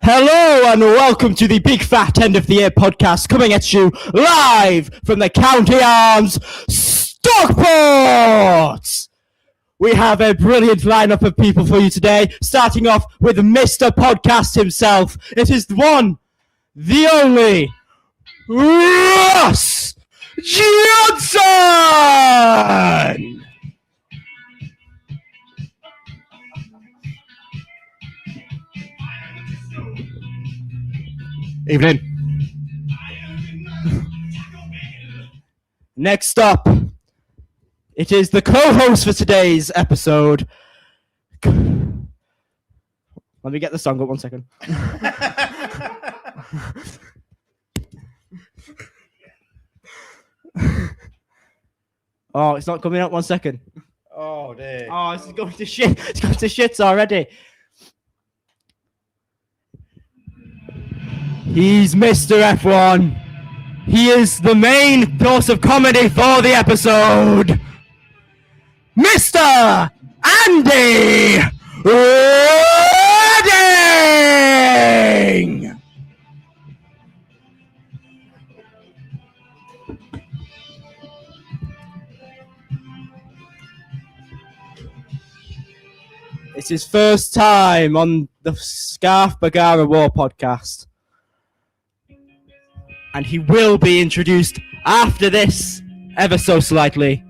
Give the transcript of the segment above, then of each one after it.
Hello and welcome to the Big Fat End of the Year podcast, coming at you live from the County Arms, Stockport! We have a brilliant lineup of people for you today, starting off with Mr. Podcast himself. It is the one, the only, Ross Johnson! Evening. Next up, it is the co-host for today's episode. Let me get the song up 1 second. Oh, it's not coming up 1 second. Oh, dear. Oh, this is going to shit. It's going to shits already. He's Mr. F1. He is the main source of comedy for the episode. Mr. Andy Redding. It's his first time on the Scarf Bergara Wore podcast. And he will be introduced after this, ever so slightly.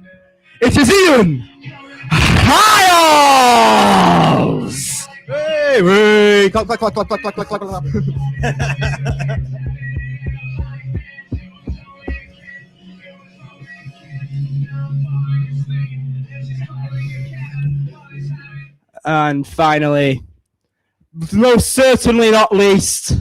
It is Ian Hiles! Hey, hey. Clap, clap, clap, clap, clap, clap, clap, clap. And finally, most certainly not least,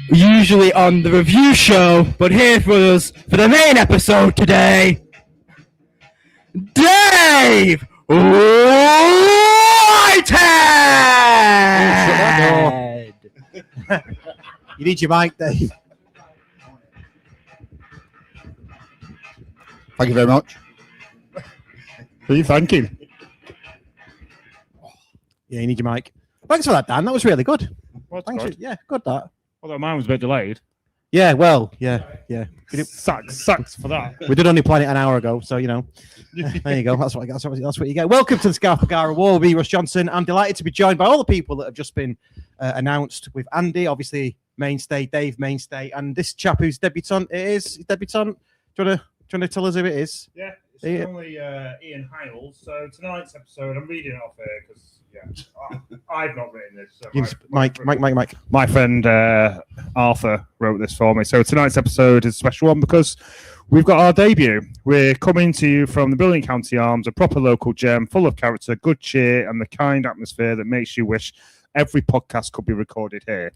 usually on the review show, but here for us for the main episode today, Dave Whitehead! You need your mic, Dave. Thank you very much. Who are you thanking? Yeah, you need your mic. Thanks for that, Dan. That was really good. Well, Thanks. good. Yeah, good that. Although mine was a bit delayed. Yeah, well, yeah. Sucks for that. We did only plan it an hour ago, so you know. There you go. That's what you get. Welcome to the Scarf Bergara Wore. Me, Ross Johnson. I'm delighted to be joined by all the people that have just been announced. With Andy, obviously mainstay, Dave mainstay, and this chap who's debutant. Do you want to tell us who it is? Yeah, it's only Ian Hiles. So tonight's episode, I'm reading it off here because I've not written this. So Mike. My friend Arthur wrote this for me. So tonight's episode is a special one because we've got our debut. We're coming to you from the brilliant County Arms, a proper local gem, full of character, good cheer, and the kind atmosphere that makes you wish every podcast could be recorded here.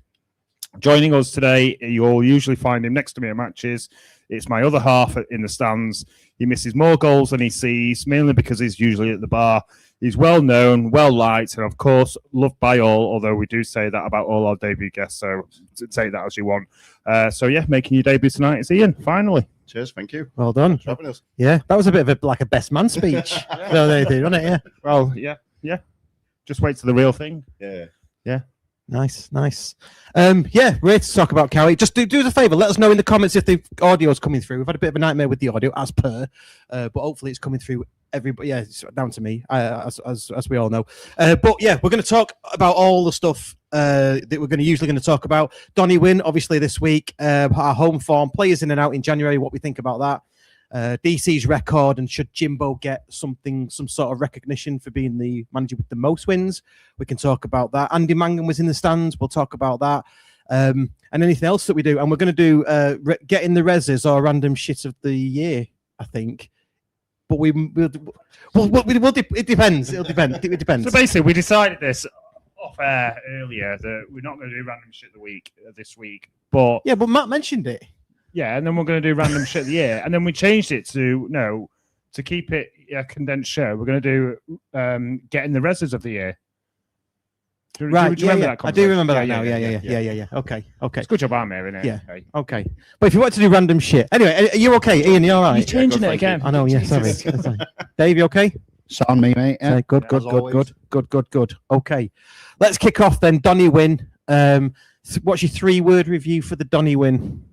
Joining us today, you'll usually find him next to me at matches. It's my other half in the stands. He misses more goals than he sees, mainly because he's usually at the bar. He's well known, well liked, and of course loved by all, although we do say that about all our debut guests, so take that as you want. Making your debut tonight is Ian, finally. Cheers, thank you. Well done. Yeah, that was a bit of a best man speech. No, they do, wasn't it? Yeah. Well, yeah. Just wait to the real thing. Yeah. Nice. Ready to talk about Cowie. Just do us a favour. Let us know in the comments if the audio's coming through. We've had a bit of a nightmare with the audio, as per, but hopefully it's coming through. Everybody, yeah, it's down to me, as we all know. But yeah, we're going to talk about all the stuff that we're usually going to talk about. Donny win, obviously this week. Our home form, players in and out in January. What we think about that. DC's record, and should Jimbo get some sort of recognition for being the manager with the most wins? We can talk about that. Andy Mangan was in the stands. We'll talk about that. And anything else that we do. And we're going to do getting the reses or random shit of the year, I think. But it depends. It depends. So basically, we decided this off air earlier that we're not going to do random shit of the week this week. But Matt mentioned it. Yeah, and then we're going to do random shit of the year. And then we changed it to keep it a condensed show, we're going to do getting the reses of the year. Do you Right, remember yeah. that I do remember that conversation? now. Yeah. Okay. It's a good job I'm here, isn't it? Yeah. Okay. But if you want to do random shit, anyway, are you okay, Ian? You all right? You're changing good, it thank again. I know. Yeah. Sorry. Sorry. Dave, you okay? Sound me, mate. Yeah. Good. As always. Good. Okay. Let's kick off then. Donny win. What's your 3-word review for the Donny win?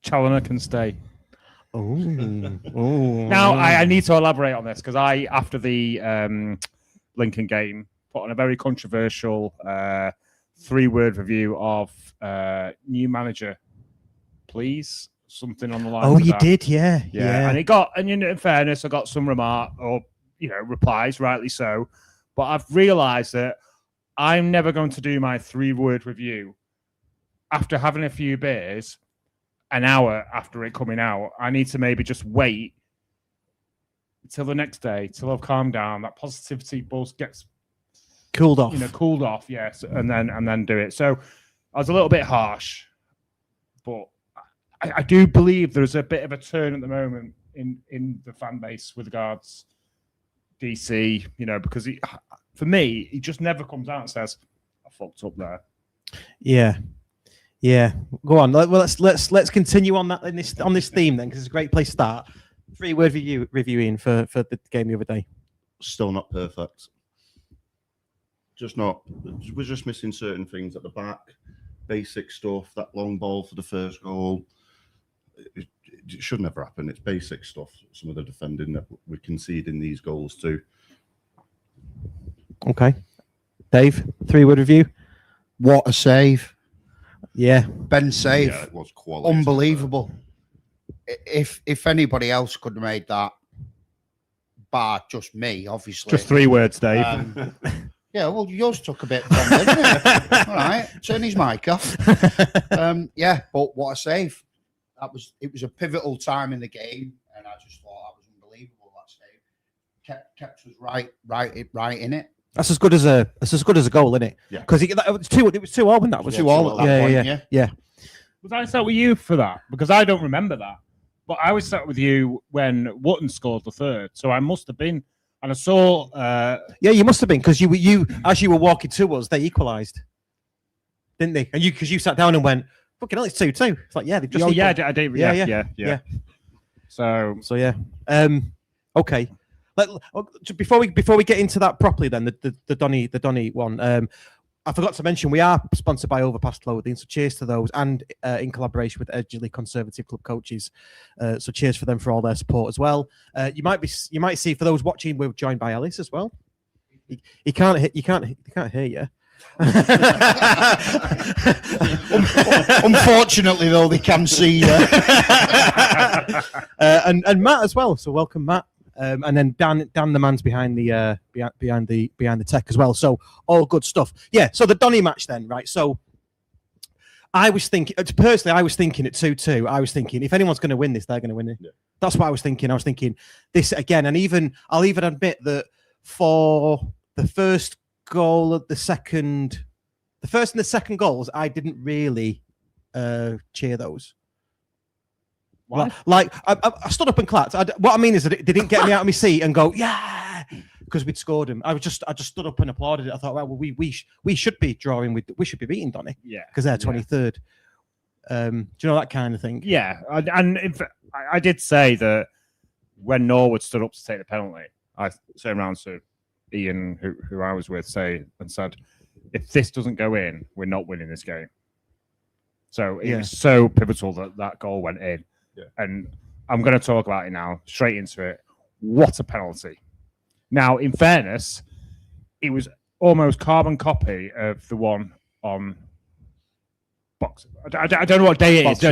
Challinor can stay. Oh. Now, I need to elaborate on this because I, after the Lincoln game, put on a very controversial 3-word review of new manager, please. Something on the line. Oh, you that. did, yeah. And it got, and in fairness, I got some replies, rightly so. But I've realised that I'm never going to do my 3-word review after having a few beers. An hour after it coming out, I need to maybe just wait till the next day, till I've calmed down, that positivity buzz gets cooled off. Cooled off, yes, and then do it. So I was a little bit harsh, but I do believe there's a bit of a turn at the moment in the fan base with regards DC, because for me, he just never comes out and says, "I fucked up there." Yeah. Go on. Well, let's continue on that on this theme then, because it's a great place to start. 3-word reviewing for the game the other day. Still not perfect. Just not. We're just missing certain things at the back. Basic stuff. That long ball for the first goal. It should never happen. It's basic stuff. Some of the defending that we're conceding these goals to. Okay. Dave, 3-word review. What a save. Yeah. Ben's save. Yeah, it was quality. Unbelievable. If anybody else could have made that, bar just me, obviously. Just 3 words, Dave. Yeah, well, yours took a bit from me, didn't it? All right, turn his mic off. Yeah, but what a save. It was a pivotal time in the game, and I just thought that was unbelievable, that save. Kept us right in it. That's as good as a goal, isn't it? Yeah. Because it was 2-all, wasn't that? It was 2-all at that point, yeah. Was I sat with you for that? Because I don't remember that. But I was sat with you when Wootton scored the 3rd, so I must have been. And I saw. Yeah, you must have been, because you as you were walking to us, they equalised, didn't they? And because you sat down and went, "Fucking hell, it's 2-2." It's like, yeah, they've just. I did. Yeah. So yeah. Okay. Before we get into that properly, then the Donny one. I forgot to mention we are sponsored by Overpass Clothing, so cheers to those, and in collaboration with Edgeley Conservative Club Coaches. So cheers for them for all their support as well. You might see, for those watching, we're joined by Alice as well. He can't hear you. Unfortunately, though, they can see you. And Matt as well. So welcome, Matt. And then Dan, the man's behind the tech as well. So all good stuff. Yeah. So the Donny match then, right? So I was thinking at 2-2. I was thinking if anyone's going to win this, they're going to win it. Yeah. That's what I was thinking. I was thinking this again, and I'll even admit that for the first goal of the first and the second goals, I didn't really cheer those. Why? Like I stood up and clapped. What I mean is that it didn't get me out of my seat and go, yeah, because we'd scored him. I just stood up and applauded it. I thought, well, we should be drawing we should be beating Donny. Yeah, because they're 23rd. Do you know that kind of thing? Yeah, and I did say that when Norwood stood up to take the penalty, I turned around to Ian, who I was with, said, if this doesn't go in, we're not winning this game. So it was so pivotal that goal went in. Yeah. And I'm going to talk about it now, straight into it. What a penalty. Now, in fairness, it was almost carbon copy of the one on Boxing. I don't know what day it is.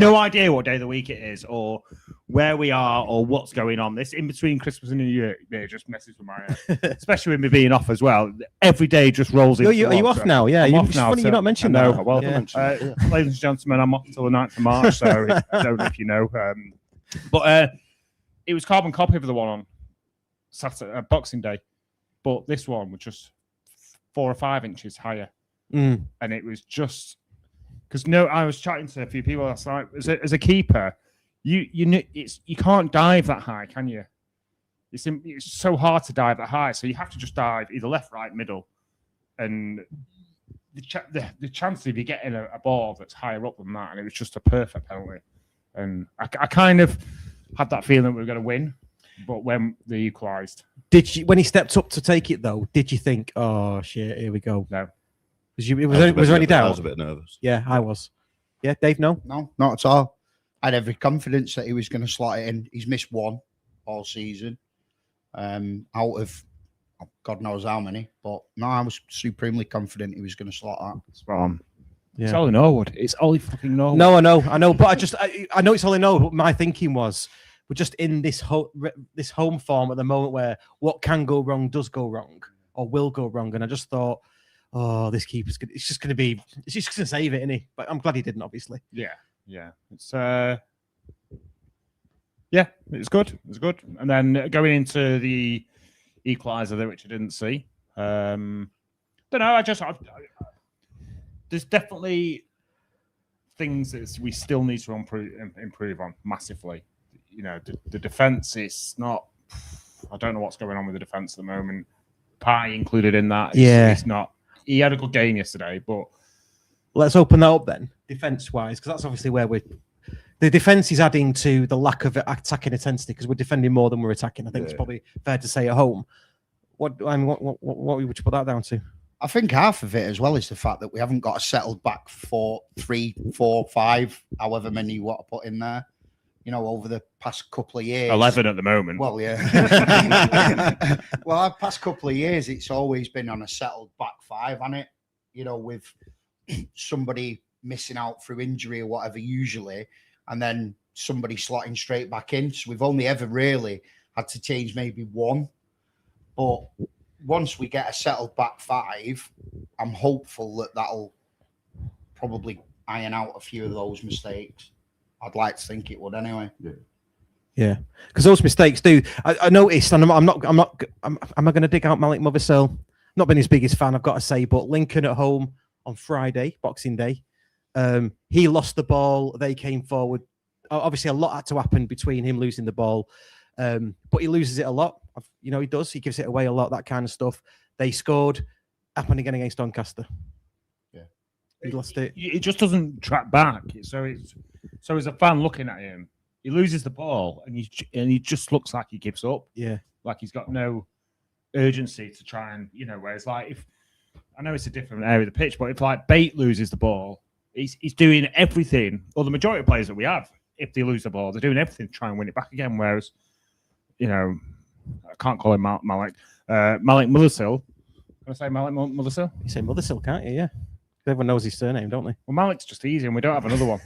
No idea what day of the week it is, or where we are, or what's going on. This in between Christmas and New Year just messes with my head. Especially with me being off as well. Every day just rolls into. Are you off now? Yeah, I'm off now. Funny you're not mentioning that. Well, ladies and gentlemen, I'm off till the 9th of March, so I don't know if you know. But it was carbon copy of the one on Saturday, Boxing Day, but this one was just 4 or 5 inches higher, and it was just. Because I was chatting to a few people last night. As a keeper, you can't dive that high, can you? it's so hard to dive that high. So you have to just dive either left, right, middle, and the chances of you getting a ball that's higher up than that, and it was just a perfect penalty. And I kind of had that feeling that we were going to win, but when they equalised, when he stepped up to take it though, did you think, oh shit, here we go? No. Was there any doubt? I was a bit nervous. Yeah, I was. Yeah, Dave, no? No, not at all. I had every confidence that he was going to slot it in. He's missed one all season, out of God knows how many. But no, I was supremely confident he was going to slot that. spot on. Yeah. It's Ollie Norwood. It's Ollie fucking Norwood. No, I know, but I know it's only no. But my thinking was, we're just in this home form at the moment where what can go wrong does go wrong or will go wrong, and I just thought, oh, this keeper's good. It's just going to save it, isn't he? But I'm glad he didn't, obviously. Yeah. It's it's good. It's good. And then going into the equaliser there, which I didn't see. Don't know. There's definitely things that we still need to improve on massively. You know, the defence is not. I don't know what's going on with the defence at the moment. Pie included in that. It's not. He had a good game yesterday, but let's open that up then, defence-wise, because that's obviously where the defence is adding to the lack of attacking intensity because we're defending more than we're attacking. I think it's probably fair to say at home. What would you put that down to? I think half of it as well is the fact that we haven't got a settled back 3, 4, 5, however many you want to put in there. You know, over the past couple of years. 11 at the moment. Well, yeah. Well, the past couple of years, it's always been on a settled back 5, hasn't it? You know, with somebody missing out through injury or whatever, usually, and then somebody slotting straight back in. So we've only ever really had to change maybe one. But once we get a settled back 5, I'm hopeful that that'll probably iron out a few of those mistakes. I'd like to think it would anyway. Yeah, because those mistakes do. I noticed, and am I going to dig out Malik Mothersill? Not been his biggest fan, I've got to say, but Lincoln at home on Friday, Boxing Day, he lost the ball. They came forward. Obviously, a lot had to happen between him losing the ball, but he loses it a lot. You know, he does. He gives it away a lot. That kind of stuff. They scored. Happened again against Doncaster. Yeah, he lost it. It just doesn't track back. So as a fan looking at him, he loses the ball and he just looks like he gives up. Yeah, like he's got no urgency to try and, you know, whereas like if I know it's a different area of the pitch, but if like Bate loses the ball, he's doing everything, or the majority of players that we have, if they lose the ball, they're doing everything to try and win it back again. Whereas, you know, I can't call him Malik Mothersill. Can I say Malik Mothersill? You say Mothersill, can't you? Yeah. Everyone knows his surname, don't they? Well, Malik's just easy, and we don't have another one.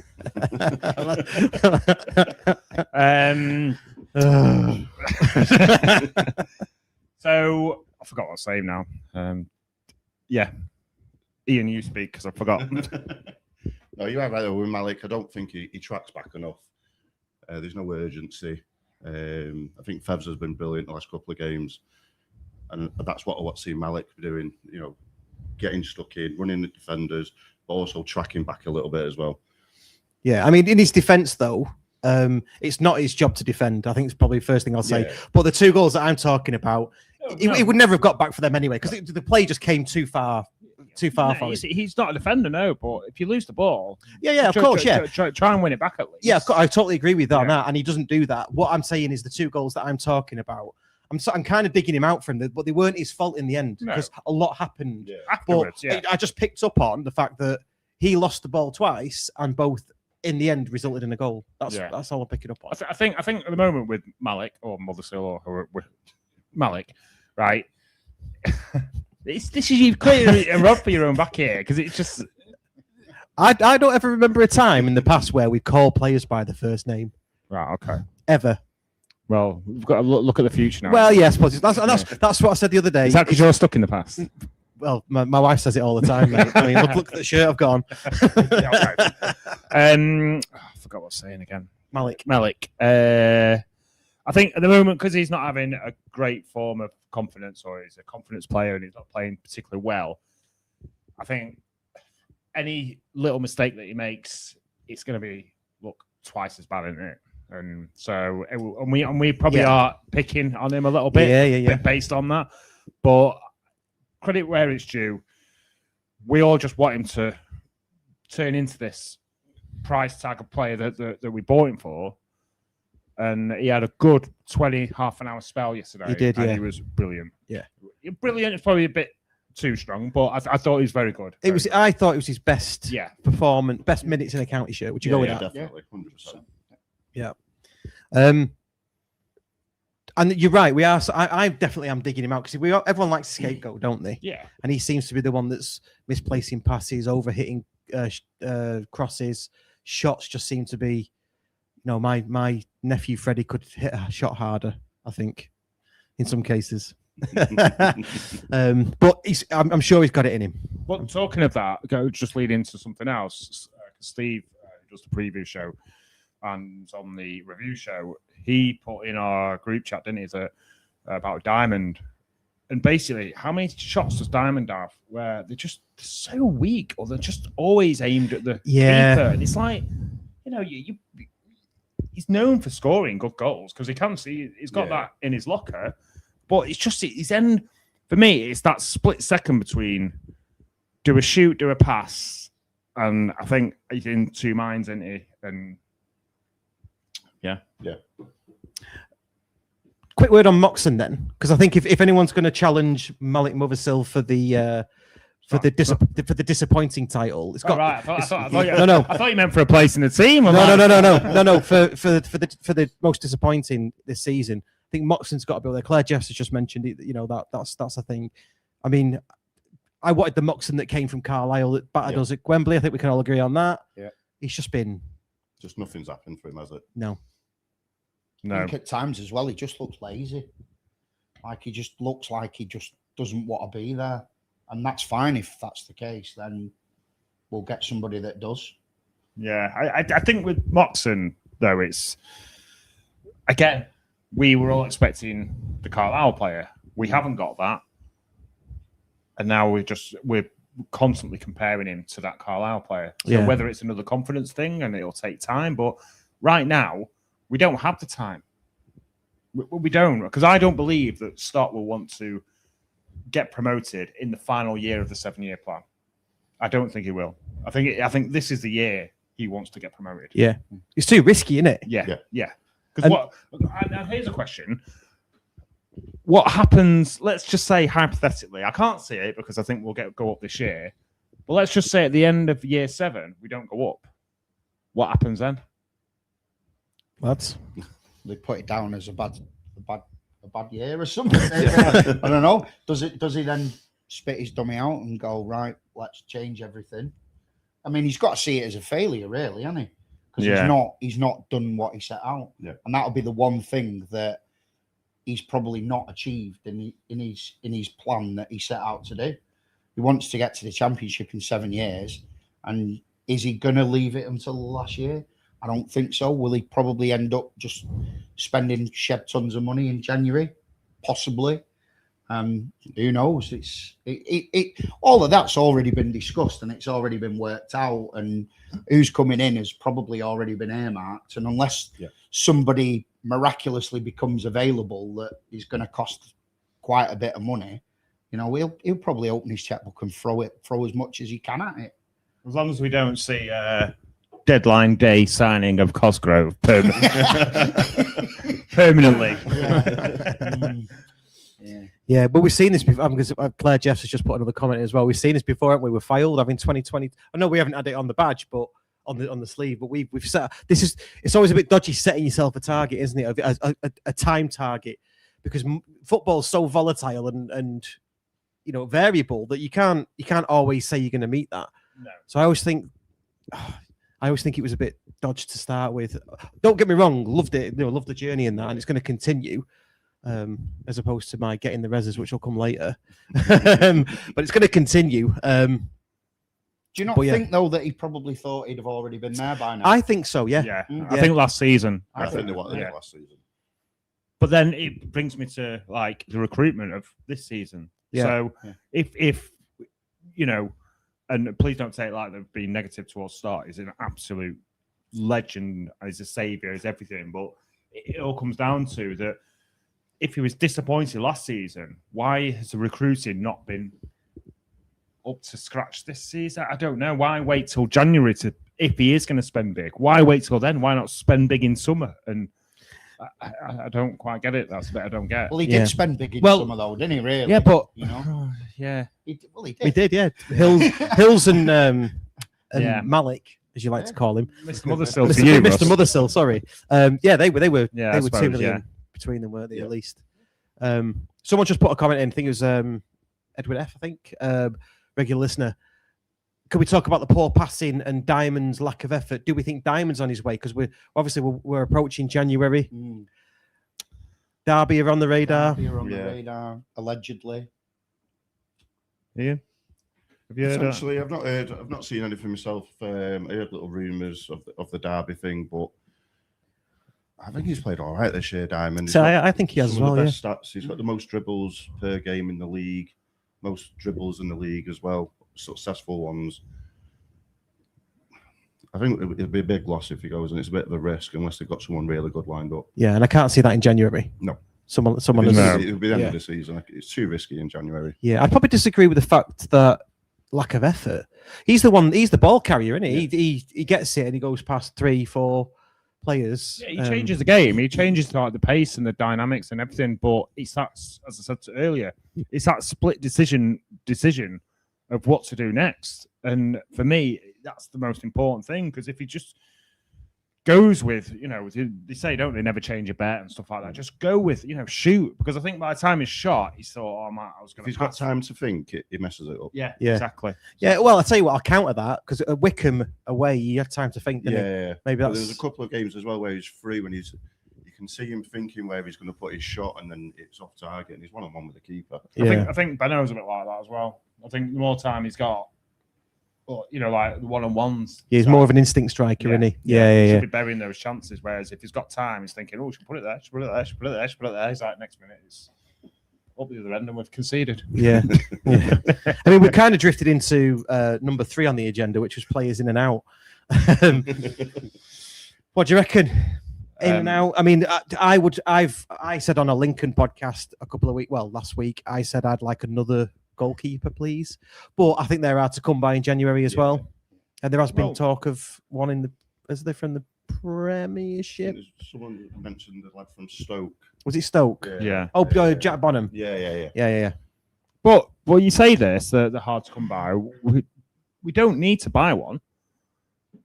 So I forgot what I was saying now. Yeah, Ian, you speak because I forgot. No, you're right there with Malik. I don't think he tracks back enough. There's no urgency. I think Fevs has been brilliant the last couple of games, and that's what I want to see Malik doing. You know, getting stuck in, running the defenders, but also tracking back a little bit as well. Yeah, I mean, in his defence though, it's not his job to defend. I think it's probably the first thing I'll say. Yeah. But the 2 goals that I'm talking about, he would never have got back for them anyway because the play just came too far. For he's not a defender, no. But if you lose the ball, of course, try and win it back at least. Yeah, I totally agree with that on that, and he doesn't do that. What I'm saying is the 2 goals that I'm talking about. I'm kind of digging him out from them, but they weren't his fault in the end because a lot happened. Afterwards, I just picked up on the fact that he lost the ball twice, and both in the end resulted in a goal. That's all I'm picking up on. I think at the moment with Malik or Mothersill or Malik, right? This is you've created a rod for your own back here because it's just. I don't ever remember a time in the past where we call players by the first name. Right. Okay. Ever. Well, we've got to look at the future now. Well, yes, that's what I said the other day. Is that because you're stuck in the past? Well, my wife says it all the time, mate. I mean, look at the shirt I've got on. I forgot what I was saying again. Malik. I think at the moment, because he's not having a great form of confidence, or he's a confidence player and he's not playing particularly well, I think any little mistake that he makes, it's going to be twice as bad, isn't it? and so and we probably are picking on him a little bit, based on that. But credit where it's due. We all just want him to turn into this price tag of player that we bought him for. And he had a good half an hour spell yesterday. He did, and he was brilliant. Yeah. Brilliant is probably a bit too strong, but I thought he was very good. I thought it was his best performance, best minutes in a county shirt. Would you go with that? Definitely, 100%. Yeah. And you're right. We are. I definitely am digging him out because everyone likes a scapegoat, don't they? Yeah. And he seems to be the one that's misplacing passes, overhitting crosses. Shots just seem to be. My nephew Freddie could hit a shot harder, I think, in some cases. But I'm sure he's got it in him. Well, talking of that, just lead into something else. Steve does the preview show and on the review show, he put in our group chat, didn't he, about Diamond. And basically, how many shots does Diamond have where they're just so weak or they're just always aimed at the keeper? And it's like, he's known for scoring good goals because he can see he's got that in his locker. But it's just his end. For me, it's that split second between do a shoot, do a pass, and I think he's in two minds, isn't he? And yeah. Quick word on Moxon then, because I think if anyone's going to challenge Malik Mothersill for the disappointing title, it's got. I thought you meant for a place in the team. No. For the most disappointing this season, I think Moxon's got to be there. Claire Jeffs has just mentioned it. That's a thing. I mean, I wanted the Moxon that came from Carlisle that battered us at Wembley. I think we can all agree on that. Yeah, he's just been. Just nothing's happened for him, has it? No. I think at times as well, he just looks lazy. Like he just looks like he just doesn't want to be there. And that's fine if that's the case. Then we'll get somebody that does. Yeah, I think with Moxon, though, it's... Again, we were all expecting the Carlisle player. We haven't got that. And now we're constantly comparing him to that Carlisle player. So whether it's another confidence thing and it'll take time, but right now, we don't have the time. We don't, because I don't believe that Stock will want to get promoted in the final year of the 7-year plan. I don't think he will. I think this is the year he wants to get promoted. Yeah, it's too risky, isn't it? Yeah. Because and here's a question: what happens? Let's just say hypothetically, I can't see it because I think we'll go up this year. But let's just say at the end of year 7, we don't go up. What happens then? They put it down as a bad year or something. I don't know. Does he then spit his dummy out and go, right, let's change everything? I mean, he's got to see it as a failure, really, hasn't he? Because he's not done what he set out. Yeah. And that'll be the one thing that he's probably not achieved in his plan that he set out to do. He wants to get to the championship in 7 years. And is he going to leave it until last year? I don't think so. Will he probably end up just spending shed tons of money in January? Possibly. Who knows? All of that's already been discussed and it's already been worked out. And who's coming in has probably already been earmarked. And unless somebody miraculously becomes available that is going to cost quite a bit of money, he'll probably open his checkbook and throw as much as he can at it. As long as we don't see deadline day signing of Cosgrove permanently. Yeah, but we've seen this before because Claire Jeffs has just put another comment as well. We've seen this before, haven't we? We're filed having 2020. I know we haven't had it on the badge, but on the sleeve. But we've set. It's always a bit dodgy setting yourself a target, isn't it? A time target, because football's so volatile and variable that you can't always say you're going to meet that. No. So I always think it was a bit dodged to start with. Don't get me wrong, loved it. Loved the journey in that, and it's going to continue. As opposed to my getting the reses, which will come later. But it's going to continue. Do you not think, though, that he probably thought he'd have already been there by now? I think so, yeah. Yeah. I think last season. I think they were last season. But then it brings me to the recruitment of this season. Yeah. So if and please don't take it like they've been negative towards Start, is an absolute legend, he's a saviour, he's everything. But it all comes down to that. If he was disappointed last season, why has the recruiting not been up to scratch this season? I don't know. Why wait till January if he is going to spend big? Why wait till then? Why not spend big in summer? And I don't quite get it. That's the bit I don't get. Well, he did spend big in summer, though, didn't he? Really? Yeah, but yeah, he did. He did. Yeah, Hills and Malik, as you like to call him, Mr. Mothersill to you, Mr. Mothersill. Sorry. They were 2 suppose, million between them, weren't they? At least. Someone just put a comment in. I think it was Edward F. I think regular listener. Could we talk about the poor passing and Diamond's lack of effort? Do we think Diamond's on his way? Because we're approaching January. Derby are on the radar. Derby are on the radar, allegedly. Yeah. Have you heard Actually, I've not seen anything myself. I heard little rumours of the Derby thing, but I think he's played all right this year, Diamond. So I think he has as well. The best stats. He's got the most dribbles per game in the league, most dribbles in the league as well, successful ones. I think it'd be a big loss if he goes, and it's a bit of a risk unless they've got someone really good lined up. Yeah, and I can't see that in January. No. Someone It'll be the end of the season. It's too risky in January. Yeah, I'd probably disagree with the fact that lack of effort. He's the ball carrier, isn't he? Yeah. He gets it and he goes past 3-4 players. Yeah, he changes the game. He changes like the pace and the dynamics and everything. But it's that, as I said earlier, it's that split decision of what to do next. And for me, that's the most important thing, because if he just goes with, they say, don't they, never change a bet and stuff like that. Just go with, shoot. Because I think by the time he's shot, he thought, I was going to. If he's got time to think, he messes it up. Yeah, exactly. Yeah, well, I'll tell you what, I'll counter that, because at Wickham away, he had time to think, didn't he? Yeah. Maybe that's... There's a couple of games as well where he's free when you can see him thinking where he's going to put his shot, and then it's off target, and he's one-on-one with the keeper. Yeah. I think Benno's a bit like that as well. I think the more time he's got, like the one-on-ones. Yeah, he's more of an instinct striker, isn't he? Yeah. He should be burying those chances. Whereas if he's got time, he's thinking, should put it there, should put it there, should put it there, should put it there. He's like, next minute, it's up the other end and we've conceded. Yeah. I mean, we kind of drifted into number 3 on the agenda, which was players in and out. What do you reckon? In and out. I mean, I said on a Lincoln podcast last week, I said I'd like another goalkeeper, please. But I think they're hard to come by in January as well. And there has been talk of one from the Premiership. Someone mentioned the lad from Stoke. Was it Stoke? Yeah. Jack Bonham. Yeah. But you say this, they're hard to come by. We don't need to buy one.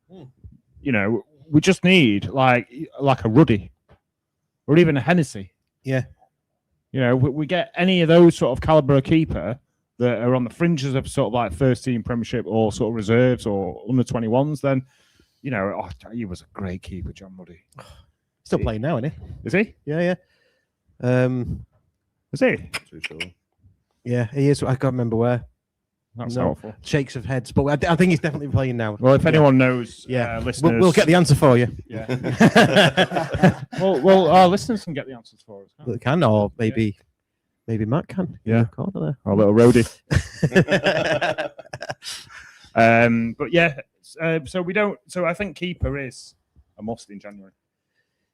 We just need like a Ruddy or even a Hennessy. Yeah. We get any of those sort of caliber of keeper that are on the fringes of sort of like first team Premiership or sort of reserves or under 21s, then, he was a great keeper, John Ruddy. Still playing now, isn't he? Is he? Yeah. Is he? Too sure. Yeah, he is. I can't remember where. That's helpful. Shakes of heads, but I think he's definitely playing now. Well, if anyone knows, listeners, we'll get the answer for you. Yeah. well, our listeners can get the answers for us. They can, or maybe Matt can. Yeah, corner there. Our little roadie. But yeah, so we don't. So I think keeper is a must in January.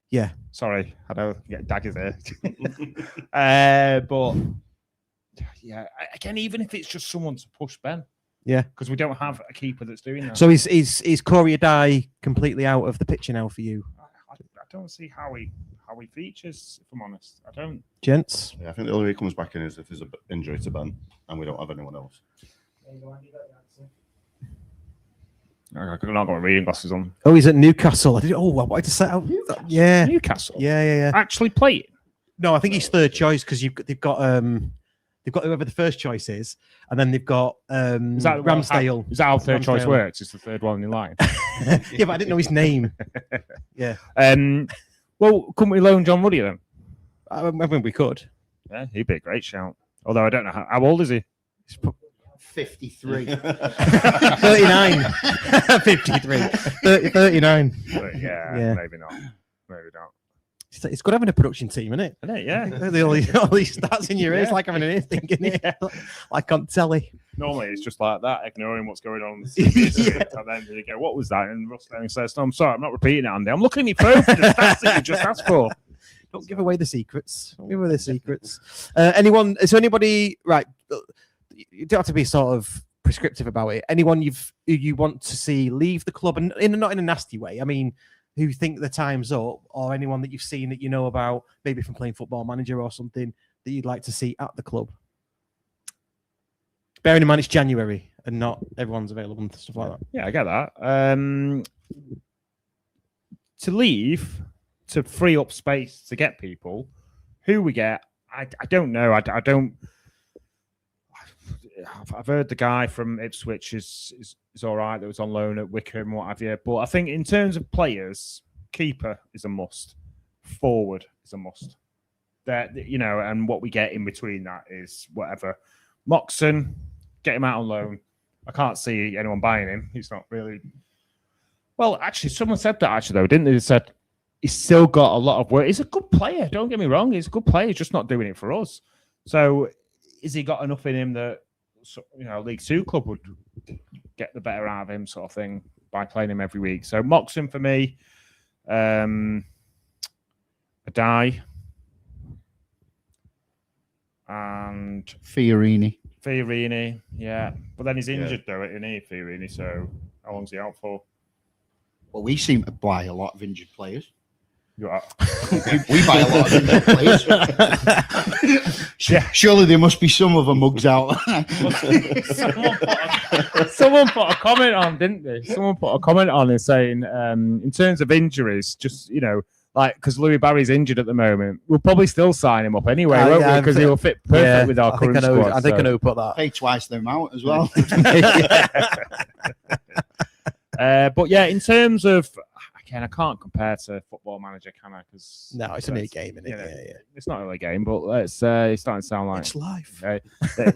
Yeah. Sorry, I don't get daggers there. But yeah, again, even if it's just someone to push Ben. Yeah. Because we don't have a keeper that's doing that. So is Corey Adai completely out of the picture now for you? I don't see how he features, if I'm honest. I don't. Gents? Yeah, I think the only way he comes back in is if there's an injury to Ben and we don't have anyone else. I've not got my reading glasses on. Oh, he's at Newcastle. I wanted to set out. Newcastle? Yeah. Newcastle? Yeah. Actually playing? No, I think he's third choice because they've got whoever the first choice is, and then they've got Ramsdale. Is that how third choice works? It's the third one in line. Yeah, but I didn't know his name. Yeah. Well, couldn't we loan John Ruddy then? I mean, we could. Yeah, he'd be a great shout. Although I don't know how old is he? He's 53. 39. 53. 39. yeah, maybe not. It's good having a production team, isn't it? Isn't it? Yeah. all these stats in your ears, Yeah. like having an ear thing, isn't it? Like on telly. Normally it's just like that, ignoring what's going on. Yeah. And then you go, "What was that?" And Russ then says, "No, I'm sorry, I'm not repeating it, Andy. I'm looking at your phone for the stats that you just asked for." Don't give away the secrets. Don't give away the secrets. Anyone? Is there anybody? Right. You don't have to be sort of prescriptive about it. Anyone you want to see leave the club, and not in a nasty way. I mean, who you think the time's up, or anyone that you've seen that you know about, maybe from playing Football Manager or something that you'd like to see at the club. Bearing in mind it's January and not everyone's available and stuff like that. Yeah, I get that. To leave, to free up space to get people, who we get, I don't know. I don't. I've heard the guy from Ipswich is all right. That was on loan at Wickham, what have you. But I think in terms of players, keeper is a must. Forward is a must. That, you know, and what we get in between that is whatever. Moxon, get him out on loan. I can't see anyone buying him. He's not really. Well, actually, someone said that though, didn't they? They said he's still got a lot of work. He's a good player. Don't get me wrong. He's a good player. He's just not doing it for us. So, has he got enough in him that, you know, League Two club would get the better out of him, sort of thing, by playing him every week? So Moxon for me, Adai, and Fiorini, yeah. But then he's injured though, isn't he, Fiorini? So how long's he out for? Well, we seem to buy a lot of injured players. You are. We buy a lot of injured players. Yeah. Surely there must be some of them mugs out. Someone put a comment on, didn't they? Someone put a comment on and saying, in terms of injuries, just, you know, like, because Louis Barry's injured at the moment, we'll probably still sign him up anyway, won't we? Because he will fit perfect with our current squad. I think I know who put that. Pay twice the amount as well. But yeah, in terms of, again, I can't compare to Football Manager, can I? Because No, it's only a game, isn't it? You know, Yeah. it's not really a game, but it's starting to sound like It's life. it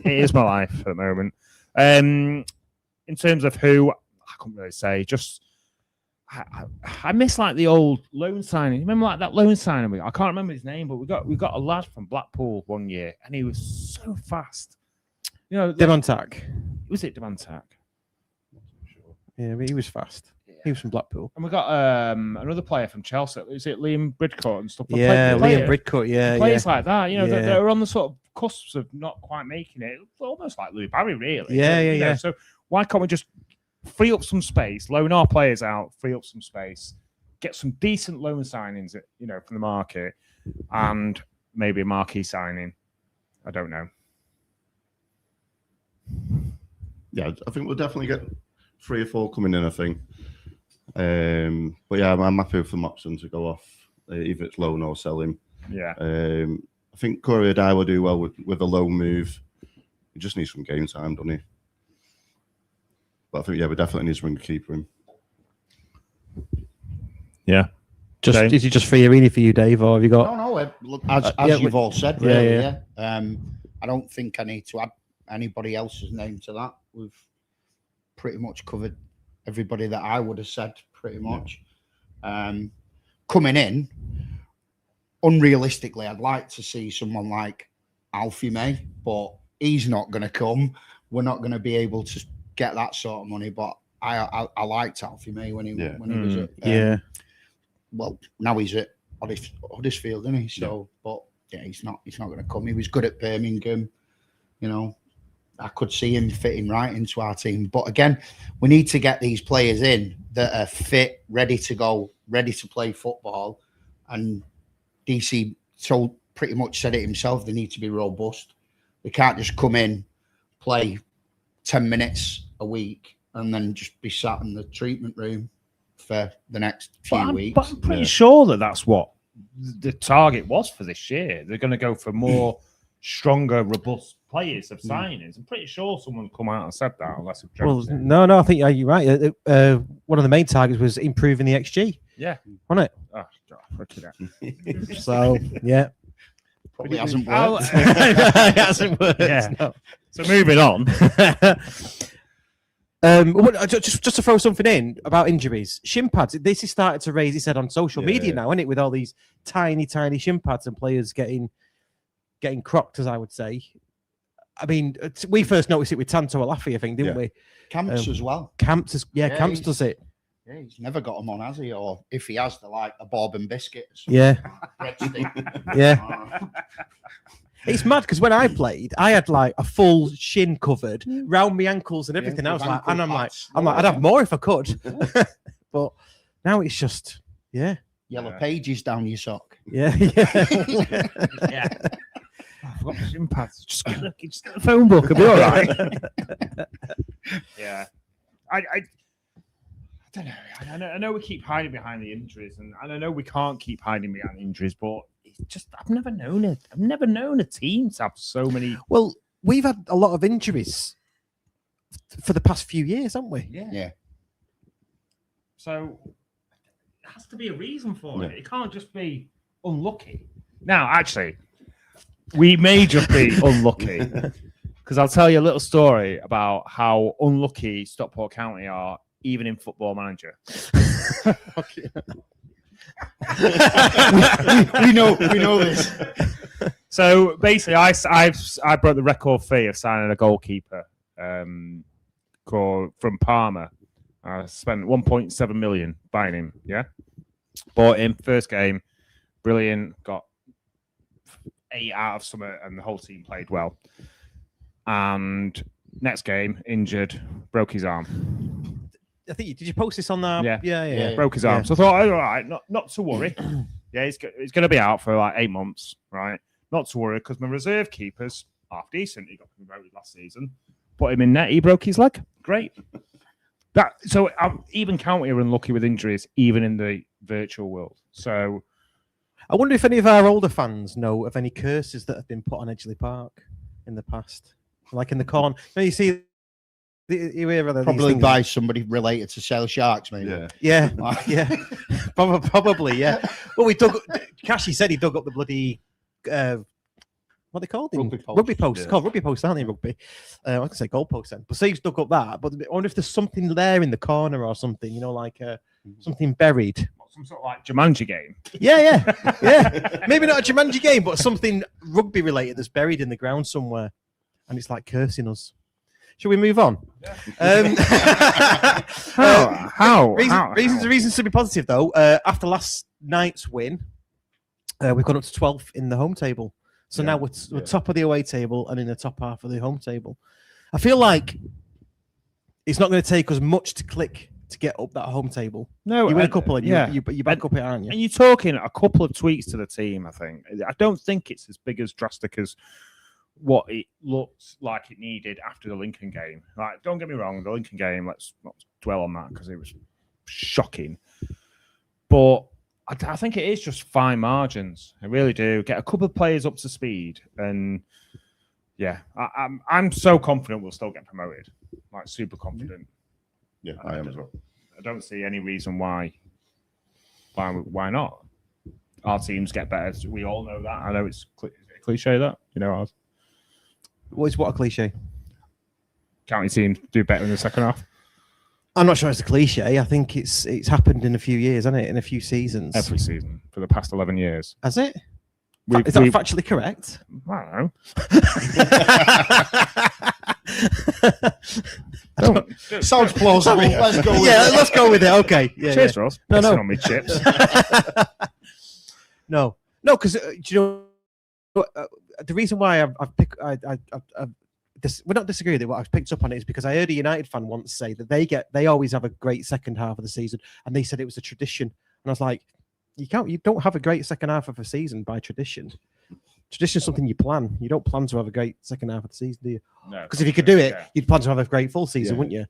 is my life at the moment. In terms of who, I couldn't really say. Just I miss like the old loan signing. Remember like that loan signing? I can't remember his name, but we got a lad from Blackpool one year, and he was so fast. You know, Devantak. Was it Devantak? Yeah, but he was fast. Yeah. He was from Blackpool. And we got another player from Chelsea. Is it Liam Bridcourt and stuff? Yeah, Liam Bridcourt. Yeah, Players like that. You know, Yeah. they're on the sort of cusps of not quite making it. Almost like Louis Barry, really. Yeah, You know, yeah. So why can't we just free up some space, loan our players out, free up some space, get some decent loan signings, you know, from the market, and maybe a marquee signing. I don't know. Yeah, I think we'll definitely get 3 or 4 coming in, I think. But yeah, I'm happy for Moxon to go off, either it's loan or sell him. Yeah. I think Corey Adai will do well with a loan move. He just needs some game time, doesn't he? But I think, yeah, we definitely need to bring a keeper in. Yeah. Is he just Fiorini for you, Dave, or have you got? No, look, as you've all said, really. Yeah. I don't think I need to add anybody else's name to that. We've pretty much covered everybody that I would have said, pretty much. Coming in, unrealistically, I'd like to see someone like Alfie May, but he's not going to come. We're not going to be able to get that sort of money, but I liked Alfie May when he was at well, now he's at Huddersfield, isn't he? So, but yeah, he's not going to come. He was good at Birmingham, you know. I could see him fitting right into our team. But again, we need to get these players in that are fit, ready to go, ready to play football. And DC pretty much said it himself. They need to be robust. They can't just come in, play 10 minutes a week, and then just be sat in the treatment room for the next few weeks. But I'm pretty sure that's what the target was for this year. They're going to go for more stronger, robust players of signings. I'm pretty sure someone come out and said that, unless it's Well, no, I think you're right. One of the main targets was improving the XG. Yeah, wasn't it? Oh, God, look at So yeah, Probably hasn't worked. it hasn't worked. Yeah. No. So moving on. Just to throw something in about injuries, shin pads. This has started to raise its head on social media now, isn't it? With all these tiny shin pads and players getting crocked, as I would say. I mean, we first noticed it with Tanto Alafi, I think, didn't we? Camps as well. Camps does it. Yeah, he's never got them on, has he? Or if he has, they're like a bourbon biscuit. Yeah. Breadstick. Yeah. It's mad because when I played, I had like a full shin covered round my ankles and everything. I was like, and I'm like, I'd have more if I could. But now it's just, Yellow pages down your sock. Yeah. Yeah. I've got shin pads. Just get the phone book. It'll be all right. Yeah. I don't know. I know we keep hiding behind the injuries, and I know we can't keep hiding behind injuries, but it's just I've never known it. I've never known a team to have so many. Well, we've had a lot of injuries for the past few years, haven't we? Yeah. So there has to be a reason for it. It can't just be unlucky. Now, actually, we may just be unlucky because I'll tell you a little story about how unlucky Stockport County are, even in Football Manager. we know this. So basically, I broke the record fee of signing a goalkeeper from Parma. I spent 1.7 million buying him. Yeah, bought him first game, brilliant. Got 8 out of something, and the whole team played well. And next game, injured, broke his arm. I think did you post this on that? Yeah. Broke his arm. So I thought, all right, not to worry. He's going to be out for like 8 months, right? Not to worry, because my reserve keeper's half decent. He got promoted last season. Put him in net. He broke his leg. Great. So even County are unlucky with injuries, even in the virtual world. So I wonder if any of our older fans know of any curses that have been put on Edgeley Park in the past, like in the corner. You see, you hear probably by somebody related to Sale Sharks, maybe. Yeah. Probably. Yeah. Well, Cashy said he dug up the bloody. What they called? Rugby posts. Yeah. Called rugby posts, aren't they? Rugby. I can say goal posts then. But Steve's dug up that. But I wonder if there's something there in the corner or something. You know, like something buried. some sort of like Jumanji game. Yeah. Maybe not a Jumanji game, but something rugby related that's buried in the ground somewhere, and it's like cursing us. Shall we move on? How? Reasons to be positive though. After last night's win, we've gone up to 12th in the home table. So now we're top of the away table and in the top half of the home table. I feel like it's not going to take us much to click to get up that home table. No, you win a couple and yeah. you back up it, aren't you? And you're talking a couple of tweaks to the team, I think. I don't think it's as big as drastic as what it looked like it needed after the Lincoln game. Like, don't get me wrong, the Lincoln game, let's not dwell on that because it was shocking. But I think it is just fine margins. I really do. Get a couple of players up to speed, and yeah, I'm so confident we'll still get promoted. Like, super confident. Yeah, I am as well. I don't see any reason why not. Our teams get better. We all know that. I know it's cliche that, you know. What a cliche. County teams do better in the second half. I'm not sure it's a cliche. I think it's happened in a few years, hasn't it? In a few seasons. Every season for the past 11 years. Has it? Is that factually correct? I don't know. Sounds plausible. Let's go with it. Let's go with it. Okay. Yeah, Cheers, Ross. No. On me chips. No, because do you know the reason why I've picked we're not disagreeing with it. What I've picked up on it is because I heard a United fan once say that they always have a great second half of the season, and they said it was a tradition. And I was like, you don't have a great second half of a season by tradition. Tradition is something you plan. You don't plan to have a great second half of the season, do you? No. Because if you could do it, you'd plan to have a great full season, wouldn't you?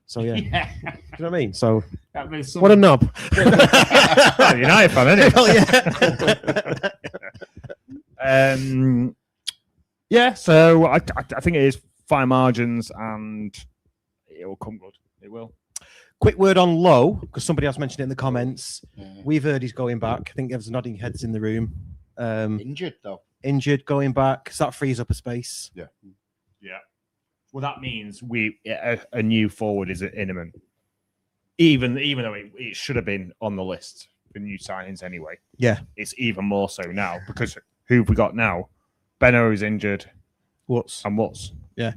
So yeah. Do you know what I mean? So what a knob. United fan, isn't it? Well, yeah. So I think it is fine margins, and it will come good. It will. Quick word on Lowe, because somebody else mentioned it in the comments. We've heard he's going back. I think there's nodding heads in the room. Injured though. Injured, going back. So that frees up a space. Yeah. Well, that means a new forward is imminent. Even though it should have been on the list for new signings anyway. Yeah. It's even more so now because who have we got now? Benno is injured. What's Yeah.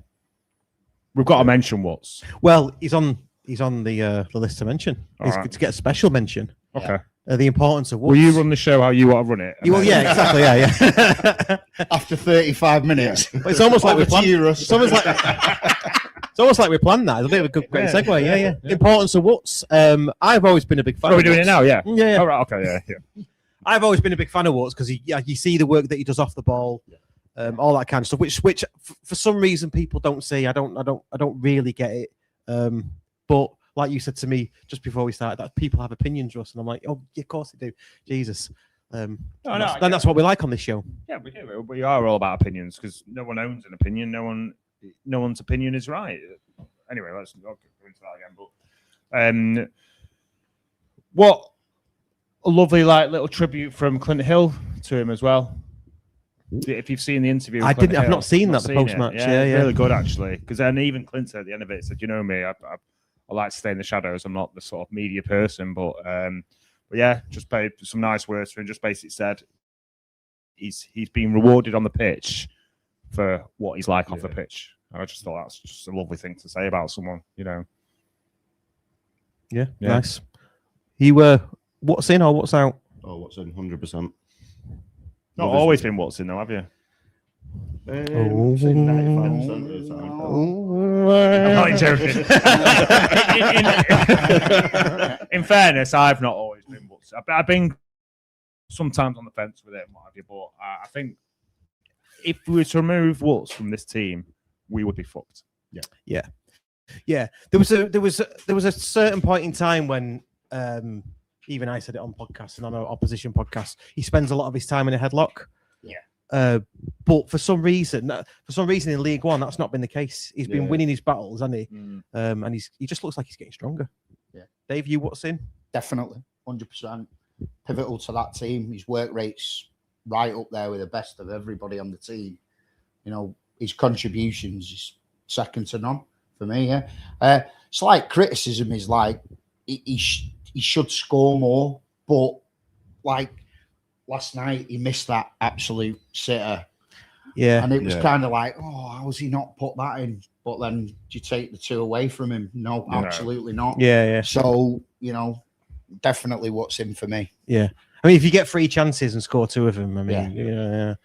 We've got to mention Woods. Well, he's on the list to mention. He's Right. to get a special mention. Okay. The importance of Woods. Will you run the show how you want to run it? Well, yeah, exactly. Yeah. After 35 minutes. It's almost like we Over to planned. you, Russ. It's almost like we planned that. It's a bit of a great segue. Yeah. Importance of Woods. I've always been a big fan. Are of we doing Woods. it now? Yeah. Yeah. All right. Okay. Yeah. I've always been a big fan of Woods because you see the work that he does off the ball, all that kind of stuff. Which for some reason people don't see. I don't really get it. But like you said to me just before we started, that people have opinions, Russ, and I'm like, oh, yeah, of course they do. Jesus. That's what we like on this show. Yeah, we do. We are all about opinions because no one owns an opinion. No one's opinion is right. Anyway, let's not go into that again. But what a lovely little tribute from Clint Hill to him as well. If you've seen the interview, I've not seen that, the post match. Yeah, really good actually. Because then even Clint said at the end of it said, "You know me, I like to stay in the shadows. I'm not the sort of media person, but yeah, just paid some nice words for him. Just basically said he's been rewarded on the pitch for what he's like off the pitch. And I just thought that's just a lovely thing to say about someone, you know. Yeah. Nice. You were what's in or what's out? Oh, what's in? 100%. Not always been what's in though, have you? Say 95% of the time. I'm not joking. In fairness, I've not always been what's. I've been sometimes on the fence with it and what have you, but I think if we were to remove Woods from this team, we would be fucked. Yeah. There was a certain point in time when even I said it on podcasts and on our opposition podcast. He spends a lot of his time in a headlock. Yeah. But for some reason in League One, that's not been the case. He's been winning his battles, hasn't he? And he just looks like he's getting stronger. Yeah. Dave, you what's in? Definitely, 100%. Pivotal to that team. His work rate's right up there with the best of everybody on the team. You know, his contributions is second to none for me. Yeah. Slight criticism is like he should score more, but like last night he missed that absolute sitter. Yeah. And it was kind of like, oh, how has he not put that in? But then do you take the two away from him? No, absolutely not. Yeah. So, you know, definitely what's in for me. Yeah. I mean, if you get 3 chances and score 2 of them, I mean,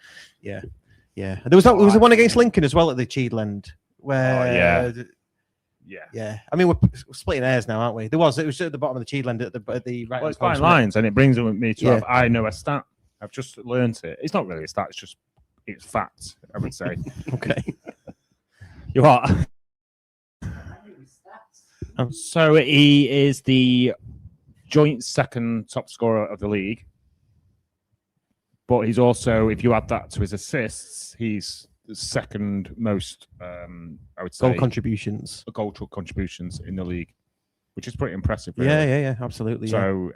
yeah. There was the one against Lincoln as well at the Cheadle end where. Yeah. I mean, we're splitting hairs now, aren't we? It was just at the bottom of the Cheadle end at the right. Well, it's fine lines, and it brings me to I know a stat. I've just learned it. It's not really a stat. It's fact. I would say. Okay. You are. So he is the joint second top scorer of the league, but he's also, if you add that to his assists, he's the second most. I would say goal contributions in the league, which is pretty impressive. Really. Yeah, absolutely. So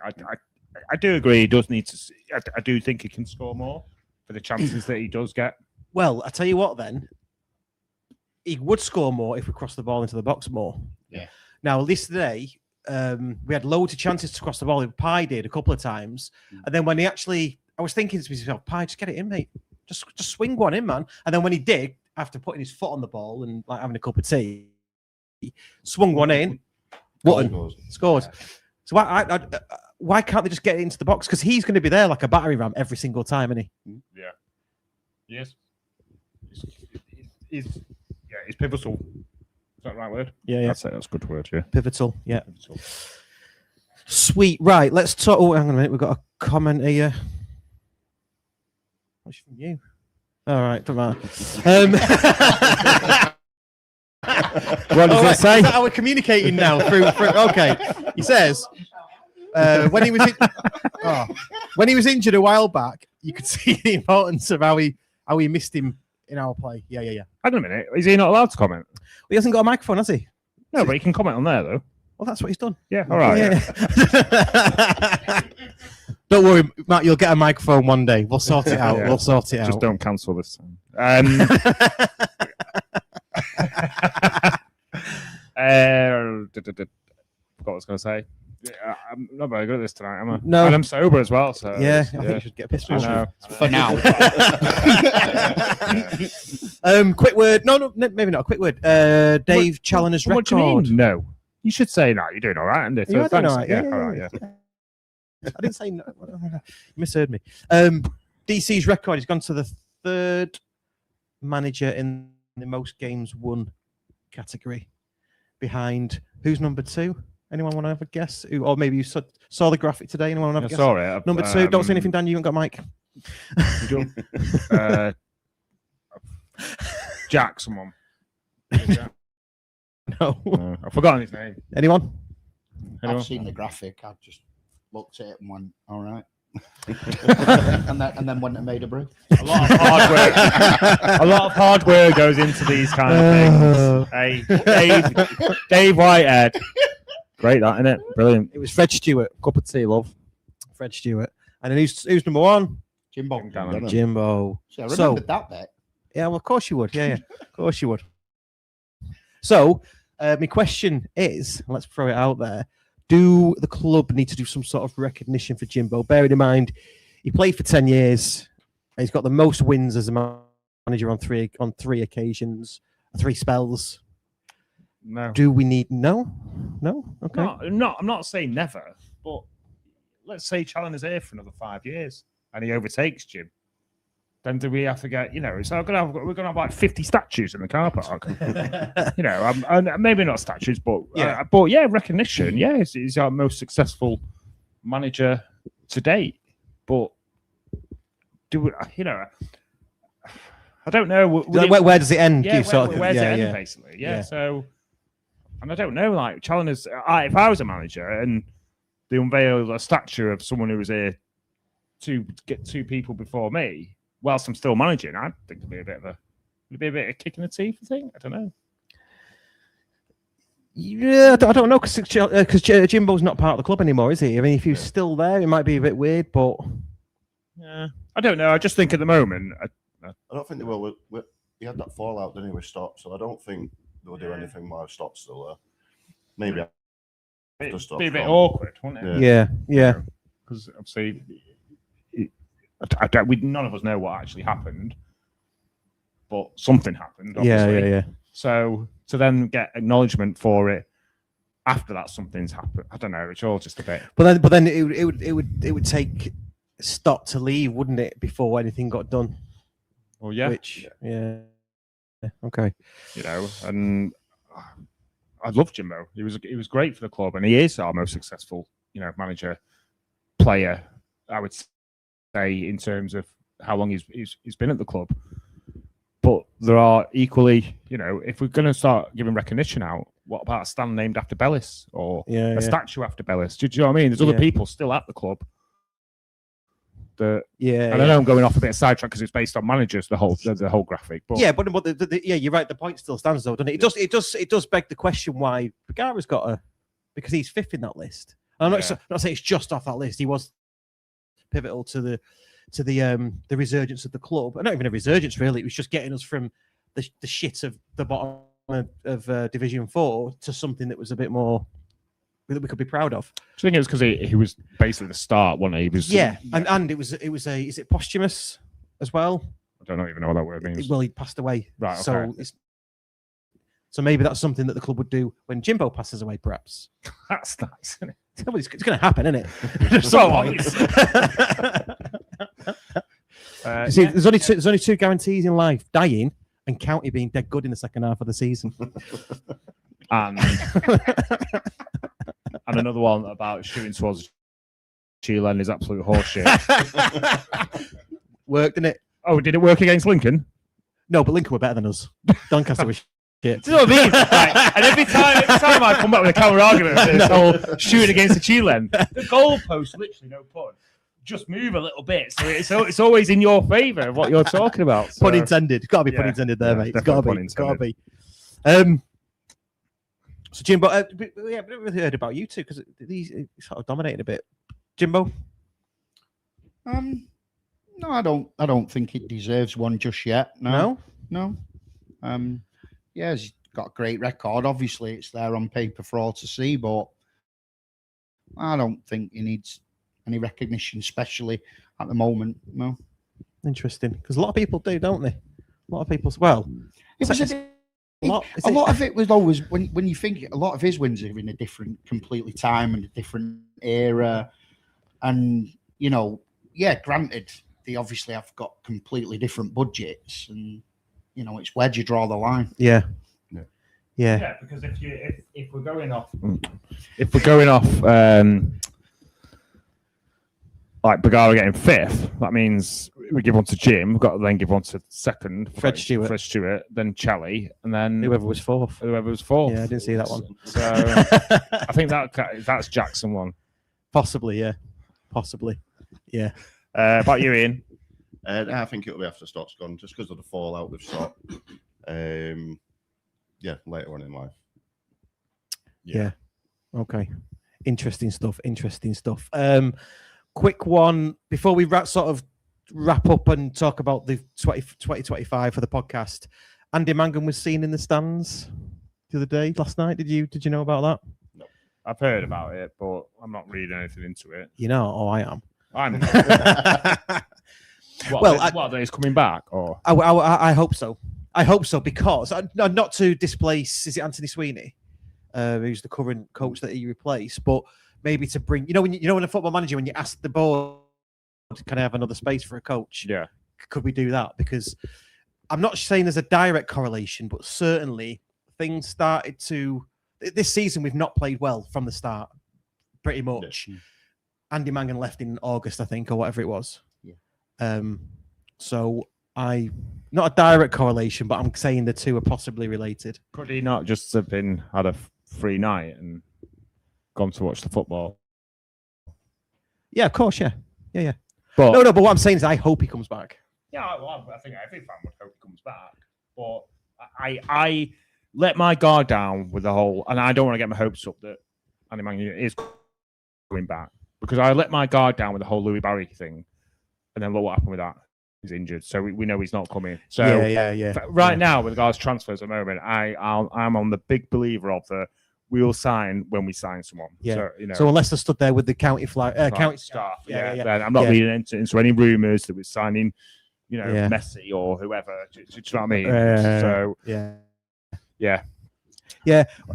I do agree. He does need to. I do think he can score more for the chances that he does get. Well, I tell you what, then he would score more if we cross the ball into the box more. Yeah. Now, at least today, we had loads of chances to cross the ball. Pye did a couple of times, and then when he actually, I was thinking to myself, Pye, just get it in, mate. Just swing one in, man. And then when he did, after putting his foot on the ball and like having a cup of tea, he swung one in. Wootton scored. So why can't they just get it into the box? Because he's going to be there like a battering ram every single time, isn't he? Yeah. Yes. He's pivotal. Is that the right word? Yeah. I'd say that's a good word, yeah. Pivotal, yeah. Pivotal. Sweet. Right, let's talk. Oh, hang on a minute. We've got a comment here. What's from you? All right, don't matter. What does it say? Is that how we're communicating now? Through okay. He says when he was injured a while back, you could see the importance of how he missed him in our play. Yeah. Hang on a minute. Is he not allowed to comment? Well, he hasn't got a microphone, has he? No, but he can comment on there though. Well, that's what he's done. Yeah. All right. Yeah. Don't worry, Matt. You'll get a microphone one day. We'll sort it out. Yeah. We'll sort it out. Just don't cancel this time. Forgot what I was going to say. Yeah, I'm not very good at this tonight, am I? No. And I'm sober as well, so Yeah, I think you should get pissed I off. know. For now. Quick word. No, maybe not a quick word. Dave Challinor's What do you record. mean? No. You should say no. You're doing all right, Andy. You are doing all right. Yeah, Yeah, all right, yeah. I didn't say no. You misheard me. DC's record. He's gone to the third manager in the most games won category. Behind who's number 2? Anyone want to have a guess? Or maybe you saw the graphic today. Anyone want to have a guess? Sorry. Number 2. Don't say anything, Dan. You haven't got Mike. Jack, someone. No. I've forgotten his name. Anyone? I've seen the graphic. I just looked at it and went, all right. and then went and made a brew. A lot of hard work. A lot of hard work goes into these kind of things. Hey, Dave Whitehead. Great, that, isn't it? Brilliant. It was Fred Stewart. Cup of tea, love. Fred Stewart. And then who's number 1? Jimbo. Jimbo. See, I remembered that bit. Yeah, well, of course you would. Yeah. Of course you would. So, my question is, let's throw it out there. Do the club need to do some sort of recognition for Jimbo? Bearing in mind, he played for 10 years. And he's got the most wins as a manager on three occasions, 3 spells. No. Do we need no? Okay. No, I'm not saying never, but let's say Challinor's here for another 5 years and he overtakes Jim. Then do we have to get, we're gonna have like 50 statues in the car park. And maybe not statues, but recognition. Yeah, he's our most successful manager to date. But I don't know. Where does it end? Yeah, where's it end, basically? Yeah. So, and I don't know, like Challinor's. If I was a manager and they unveiled a statue of someone who was here to get 2 people before me, whilst I'm still managing, I think it'd be a bit of a kick in the teeth. I think. I don't know. Yeah, I don't know because Jimbo's not part of the club anymore, is he? I mean, if he's still there, it might be a bit weird, but yeah, I don't know. I just think at the moment, I don't think they will. He had that fallout, didn't he, with Stock? So I don't think they'll do anything while Stock's still there. Maybe it'd be a bit awkward, wouldn't it? Yeah. Because obviously, none of us know what actually happened, but something happened. Obviously. Yeah. So to then get acknowledgement for it after that something's happened, I don't know. It's all just a bit. But then it would take Stock to leave, wouldn't it, before anything got done? Well, yeah. Okay. And I love Jimbo. He was great for the club, and he is our most successful, manager, player. I would say in terms of how long he's been at the club. But there are equally, if we're going to start giving recognition out, what about a stand named after Bellis or a statue after Bellis? Do you know what I mean? There's other people still at the club. And I know I'm going off a bit of sidetrack because it's based on managers, the whole graphic. But you're right. The point still stands though, doesn't it? It does beg the question why Bergara's got because he's 5th in that list. I'm not saying it's just off that list. He was pivotal to the resurgence of the club, and not even a resurgence really. It was just getting us from the shit of the bottom of Division 4 to something that was a bit more that we could be proud of. I think it was because he was basically the start, wasn't he? And it was is it posthumous as well? I don't even know what that word means. Well, he passed away, right? Okay. So maybe that's something that the club would do when Jimbo passes away, perhaps. That's nice, isn't it? It's going to happen, isn't it? See, there's only 2 guarantees in life: dying and County being dead good in the second half of the season. And another one about shooting towards Chile is absolute horseshit. Worked, didn't it? Oh, did it work against Lincoln? No, but Lincoln were better than us. Doncaster was shit. Do you know what I mean? Right. And every time I come back with a counter argument with this whole shooting against the Chilean, the goalpost, literally no pun, just move a little bit. So it's always in your favour of what you're talking about. So. Pun intended. Got to be pun intended there, mate. It's got to be. So Jimbo, we haven't really heard about you two because he's sort of dominating a bit. Jimbo? No, I don't think it deserves one just yet. No. Yeah, he's got a great record. Obviously, it's there on paper for all to see, but I don't think he needs any recognition, especially at the moment. No. Interesting, because a lot of people do, don't they? A lot of people. Well, It was a lot of it was always when you think a lot of his wins are in a different, completely time and a different era, and granted they obviously have got completely different budgets, and it's where do you draw the line? Yeah. Yeah, because if we're going off, like Bergara getting 5th, that means we give one to Jim. We've got to then give one to 2nd, Fred Stewart, then Charlie, and then whoever was 4th. Yeah, I didn't see that one. So I think that's Jackson one. Possibly, yeah. Yeah. About you, Ian? I think it'll be after Stock's gone, just because of the fallout with Stock. Later on in life. Yeah. Okay. Interesting stuff. Quick one before we wrap up and talk about the 2025 for the podcast. Andy Mangan was seen in the stands the other day, last night. Did you know about that? No. I've heard about it, but I'm not reading anything into it. I am. I'm. Well, he's coming back, or I hope so. I hope so, because not to displace, is it Anthony Sweeney, who's the current coach that he replaced, but maybe to bring, when a football manager, when you ask the board, can I have another space for a coach? Yeah. Could we do that? Because I'm not saying there's a direct correlation, but certainly things started to, this season we've not played well from the start, pretty much. Yeah. Andy Mangan left in August, I think, or whatever it was. Yeah. So not a direct correlation, but I'm saying the two are possibly related. Could he not just have had a free night and gone to watch the football? Yeah, of course, yeah. But But what I'm saying is I hope he comes back. yeah, well, I think every fan would hope he comes back. But I let my guard down with the whole, and I don't want to get my hopes up that Andy Mangan is going back, because I let my guard down with the whole Louis Barry thing, and then look what happened with that. He's injured, so we know he's not coming. So Right now, with regards to transfers at the moment, I'm on the big believer of the we will sign when we sign someone. Yeah. So, So unless they're stood there with the county flag, county staff, yeah. then I'm not reading into any rumours that we're signing, Messi or whoever. Do you know what I mean? So yeah.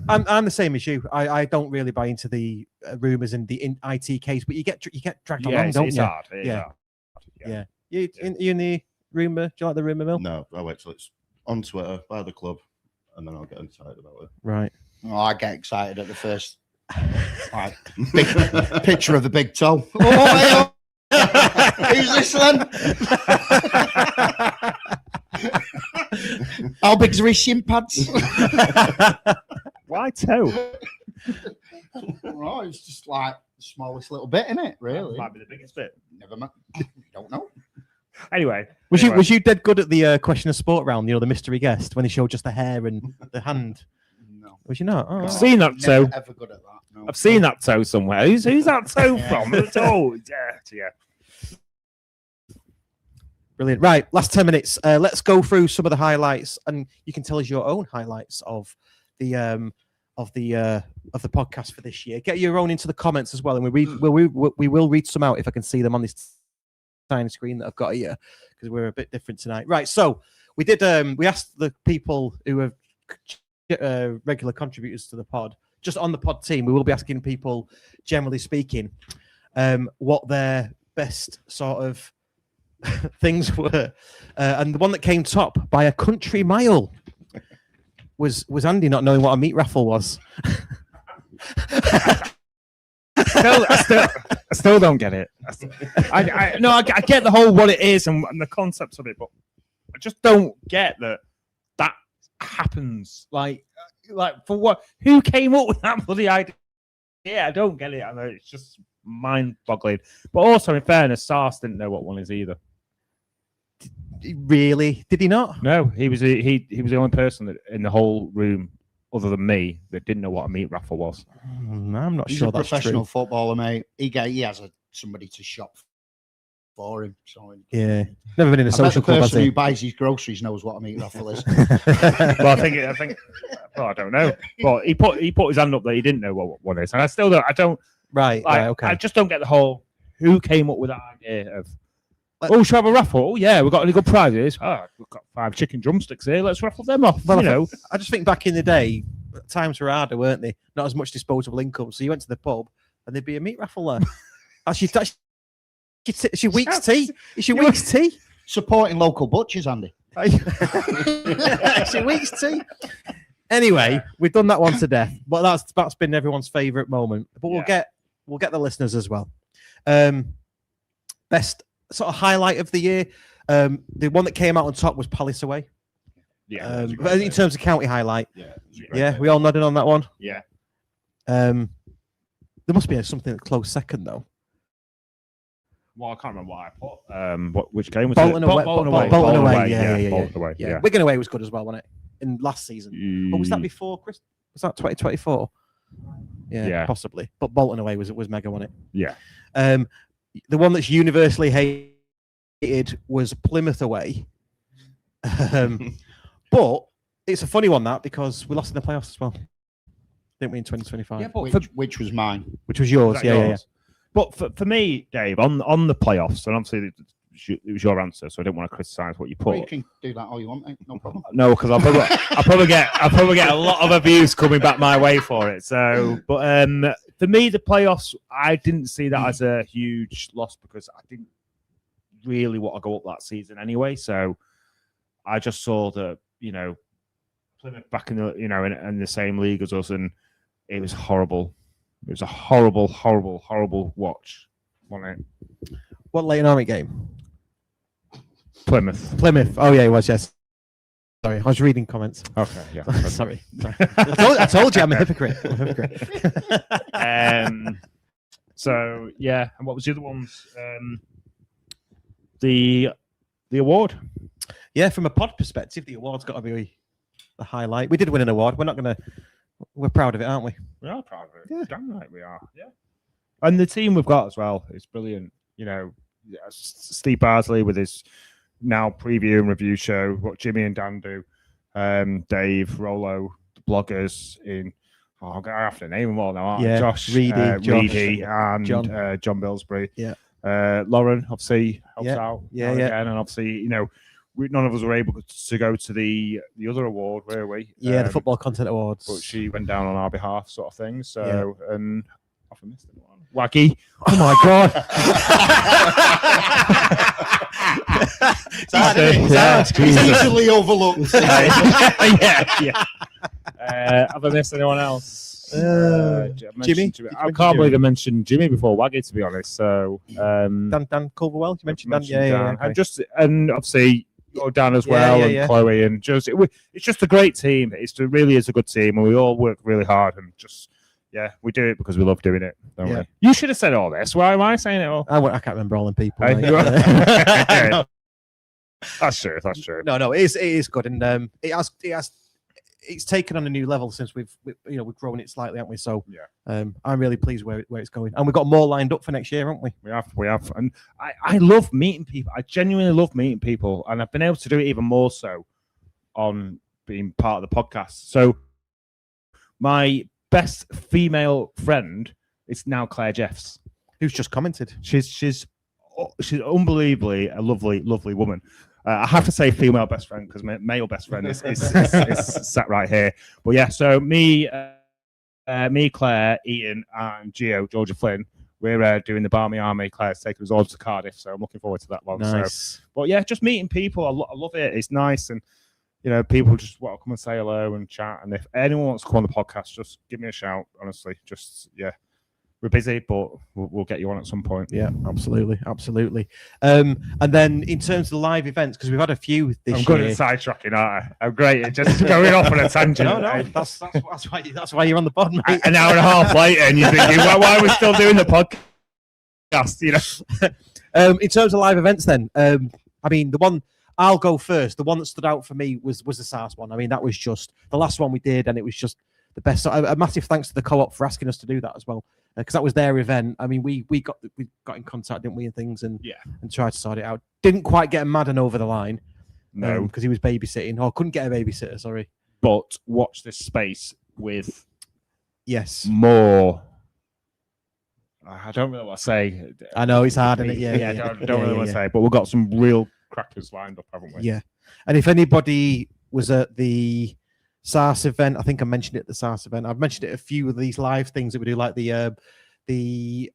I'm the same as you. I don't really buy into the rumours and the IT case, but you get dragged along, don't it's you? hard. It is Yeah. hard. Yeah. You in the rumour? Do you like the rumour mill? No, I wait till it's on Twitter by the club, and then I'll get excited about it. Right. Oh, I get excited at the first big picture of the big toe. Oh, who's listening? How big's are his shin pads? Why toe? Right, it's just like the smallest little bit, isn't it? Really? Might be the biggest bit. Never mind. Don't know. Anyway, Was you dead good at the question of sport round? The mystery guest when they showed just the hair and the hand. No. Was you not? Oh, I've right. seen that toe. Never ever good at that. No. I've seen that toe somewhere. Who's that toe from? It's yeah. Brilliant. Right, last 10 minutes. Let's go through some of the highlights, and you can tell us your own highlights of the podcast for this year. Get your own into the comments as well, and we will read some out if I can see them on this tiny screen that I've got here, because we're a bit different tonight. Right, so we did. We asked the people who are regular contributors to the pod, just on the pod team. We will be asking people, generally speaking, what their best sort of things were, and the one that came top by a country mile was Andy not knowing what a meat raffle was. I still don't get it. I get the whole what it is and the concepts of it, but I just don't get that happens. Like for what? Who came up with that bloody idea? Yeah, I don't get it. I know it's just mind-boggling. But also, in fairness, Sars didn't know what one is either. Really? Did he not? No, he was the only person that in the whole room, other than me, that didn't know what a meat raffle was. I'm not He's sure a that's professional true. footballer, mate. He has somebody to shop boring. So Yeah, never been in a I bet social the club. person Has who he? buys his groceries knows what a meat raffle is. Well, I think. Well, I don't know. But he put his hand up there. He didn't know what it is, and I still don't. I don't. Right. Like, Right. Okay. I just don't get the whole. Who came up with that idea of? Like- Oh, should we have a raffle? Oh, yeah, we've got any good prizes. Oh, we've got 5 chicken drumsticks here. Let's raffle them off. Well, you know. I just think back in the day, times were harder, weren't they? Not as much disposable income. So you went to the pub and there'd be a meat raffle there. That's your week's tea. It's your week's tea. Supporting local butchers, Andy. It's your week's tea. Anyway, we've done that one to death, but that's been everyone's favourite moment. But we'll get the listeners as well. Best sort of highlight of the year. The one that came out on top was Palace away. Yeah. But in terms of county highlight, Yeah. we all nodded on that one. Yeah. There must be something close second though. Well, I can't remember what I put. Which game was Bolton it? away. Bolton away. Bolton away. Bolton Yeah. away. Yeah. Wigan away was good as well, wasn't it? In last season. Or was that before Chris? Was that 2024? Yeah, possibly. But Bolton away was mega, wasn't it? Yeah. The one that's universally hated was Plymouth away. But it's a funny one that because we lost in the playoffs as well, didn't we, in 2025? Yeah, but Which was mine. Which was yours. Is that Yeah. yours? But for me, Dave, on the playoffs, and obviously it was your answer, so I didn't want to criticise what you put. Well, you can do that all you want, mate. No problem. No, because I'll probably get a lot of abuse coming back my way for it. So, but for me, the playoffs, I didn't see that as a huge loss because I didn't really want to go up that season anyway. So, I just saw that Plymouth back in the in the same league as us, and it was horrible. It was a horrible, horrible, horrible watch. Wasn't it? What Leighton Army game? Plymouth. Oh yeah, it was. Yes. Sorry, I was reading comments. Okay, yeah. Sorry. I told you I'm a hypocrite. So yeah, and what was the other ones? The award. Yeah, from a pod perspective, the award's got to be the highlight. We did win an award. We're proud of it, aren't we? We are proud of it. Yeah. Damn right we are. Yeah. And the team we've got as well is brilliant. Steve Barsley with his now preview and review show, what Jimmy and Dan do, Dave, Rollo, the bloggers in. Oh, I have to name them all now, aren't I? Josh, Reedy, and John Billsbury. Yeah. Lauren obviously helps out. Yeah. Again, and obviously, none of us were able to go to the other award, were we? Yeah, the Football Content Awards. But she went down on our behalf, sort of thing. So, and I missed anyone. Waggy. Oh my god. It's easily overlooked. yeah. Have I missed anyone else? Jimmy? I can't believe I mentioned Jimmy before Dan, to be honest. So Dan Culverwell, you mentioned Dan. Yeah. Okay. And obviously Dan as well, and Chloe and Josie. It's just a great team. It really is a good team, and we all work really hard and just. Yeah, we do it because we love doing it, don't we? You should have said all this. Why am I saying it all? I can't remember all them people. No. That's true. No, it is good, and it's taken on a new level since we've grown it slightly, haven't we? So I'm really pleased where it's going, and we've got more lined up for next year, haven't we? We have, and I love meeting people. I genuinely love meeting people, and I've been able to do it even more so on being part of the podcast. So my best female friend is now Claire Jeffs, who's just commented. She's unbelievably a lovely woman. I have to say female best friend because my male best friend is sat right here. But yeah, so me, Claire, Ian, and Georgia Flynn, we're doing the Barmy Army. Claire's taking us all to Cardiff, so I'm looking forward to that one. Nice. So, but yeah, just meeting people, I love it. It's nice, and people just want to come and say hello and chat. And if anyone wants to come on the podcast, just give me a shout. Honestly, we're busy, but we'll get you on at some point. Yeah, absolutely. And then in terms of the live events, because we've had a few this year. I'm good at sidetracking, aren't I? I'm great at just going off on a tangent. No, that's why you're on the pod, mate. An hour and a half later, and you're thinking, why are we still doing the podcast? In terms of live events, then, the one. I'll go first. The one that stood out for me was the SARS one. I mean, that was just the last one we did, and it was just the best. So a massive thanks to the co-op for asking us to do that as well, because that was their event. I mean, we got in contact, didn't we, and things, and tried to sort it out. Didn't quite get Madden over the line, No, because he was babysitting, or couldn't get a babysitter. Sorry. but watch this space with more. I don't really want to say. I know it's hard, isn't it? Yeah, don't really want to say, but we've got some real crackers lined up, haven't we? Yeah, and if anybody was at the SARS event, I think I mentioned it at the SARS event. I've mentioned it at a few of these live things that we do, like the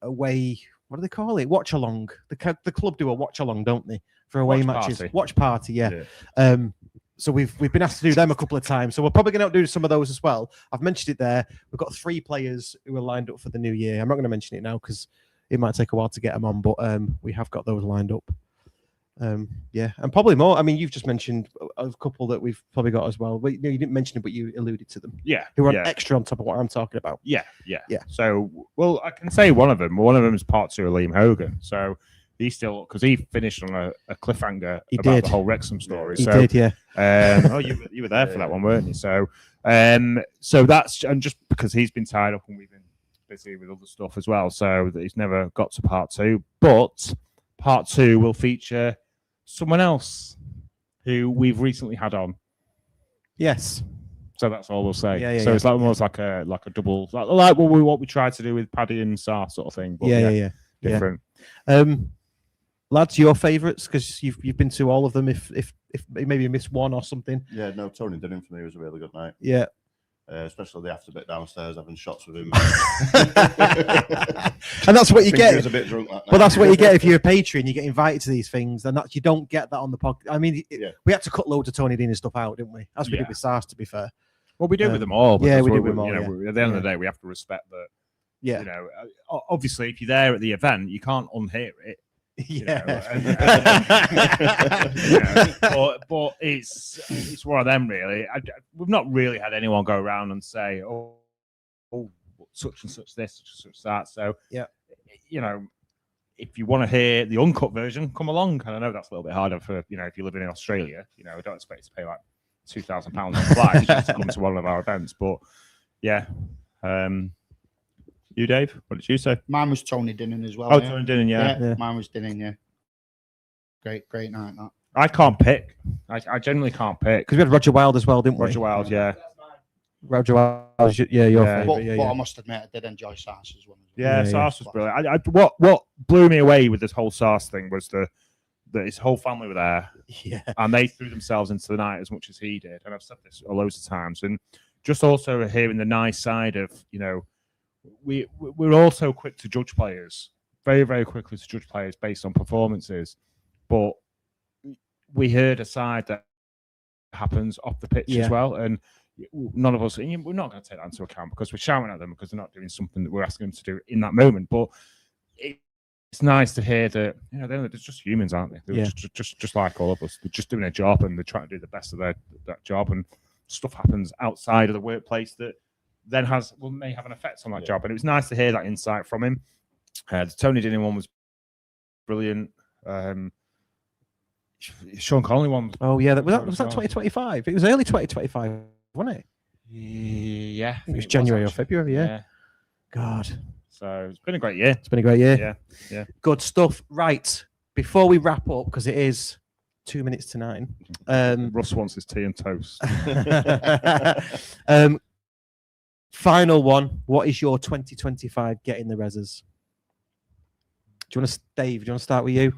away. What do they call it? Watch along. The club do a watch along, don't they, for away matches? Watch party. Yeah. So we've been asked to do them a couple of times. So we're probably going to do some of those as well. I've mentioned it there. We've got 3 players who are lined up for the new year. I'm not going to mention it now because it might take a while to get them on, but we have got those lined up. And probably more. I mean, you've just mentioned a couple that we've probably got as well. But, you didn't mention it, but you alluded to them. Yeah. Who are extra on top of what I'm talking about. Yeah. So, well, I can say one of them. One of them is part 2 of Liam Hogan. So he's still, because he finished on a cliffhanger about the whole Wrexham story. He did, yeah. You were there for that one, weren't you? So, so that's, and just because he's been tied up and we've been busy with other stuff as well, so that he's never got to part 2. But part 2 will feature someone else who we've recently had on. Yes. So that's all we'll say. Yeah, so it's like almost like a double, like what we tried to do with Paddy and Sar sort of thing. But different. Lads, your favourites, because you've been to all of them. If maybe you missed one or something. Yeah, no, Tony Dinning for me was a really good night. Yeah. Especially the after bit downstairs, having shots with him. And that's what you get. He was a bit drunk that night. But that's what you get if you're a patron. You get invited to these things, and you don't get that on the podcast. I mean, we had to cut loads of Tony Dinning stuff out, didn't we? As we did with SARS, to be fair. Well, we do with them all. Yeah, we do with them all. At the end of the day, we have to respect that. Yeah. You know, obviously, if you're there at the event, you can't unhear it. But it's one of them really. We've not really had anyone go around and say, oh, such and such this, such and such that. So if you want to hear the uncut version, come along. And I know that's a little bit harder for if you're living in Australia. I don't expect you to pay like £2,000 on flights just to come to one of our events. But you, Dave, what did you say? Mine was Tony Dinning as well. Oh, Tony Dinning, yeah. Mine was Dinning, yeah. Great night, that. I can't pick. I generally can't pick. Because we had Roger Wilde as well, didn't we? Roger Wilde, yeah. Roger Wilde, your favourite. But I must admit, I did enjoy SARS as well. Yeah, SARS was brilliant. What blew me away with this whole SARS thing was that his whole family were there. Yeah. And they threw themselves into the night as much as he did. And I've said this loads of times. And just also hearing the nice side of, we're also quick to judge players, very, very quickly to judge players based on performances. But we heard a side that happens off the pitch as well. And none of us, and we're not going to take that into account because we're shouting at them because they're not doing something that we're asking them to do in that moment. But it's nice to hear that, they're just humans, aren't they? They're just like all of us. They're just doing their job and they're trying to do the best of that job. And stuff happens outside of the workplace that then may have an effect on that job. And it was nice to hear that insight from him. The Tony Dinning one was brilliant. Sean Connolly one. Oh yeah, was that 2025? It was early 2025, wasn't it? Yeah, it was January or February. Yeah. God. So it's been a great year. It's been a great year. Yeah. Good stuff. Right. Before we wrap up, because it is 2 minutes to 9. Russ wants his tea and toast. Final one. What is your 2025 Get in the Rezzers? Do you want to, Dave? Do you want to start with you?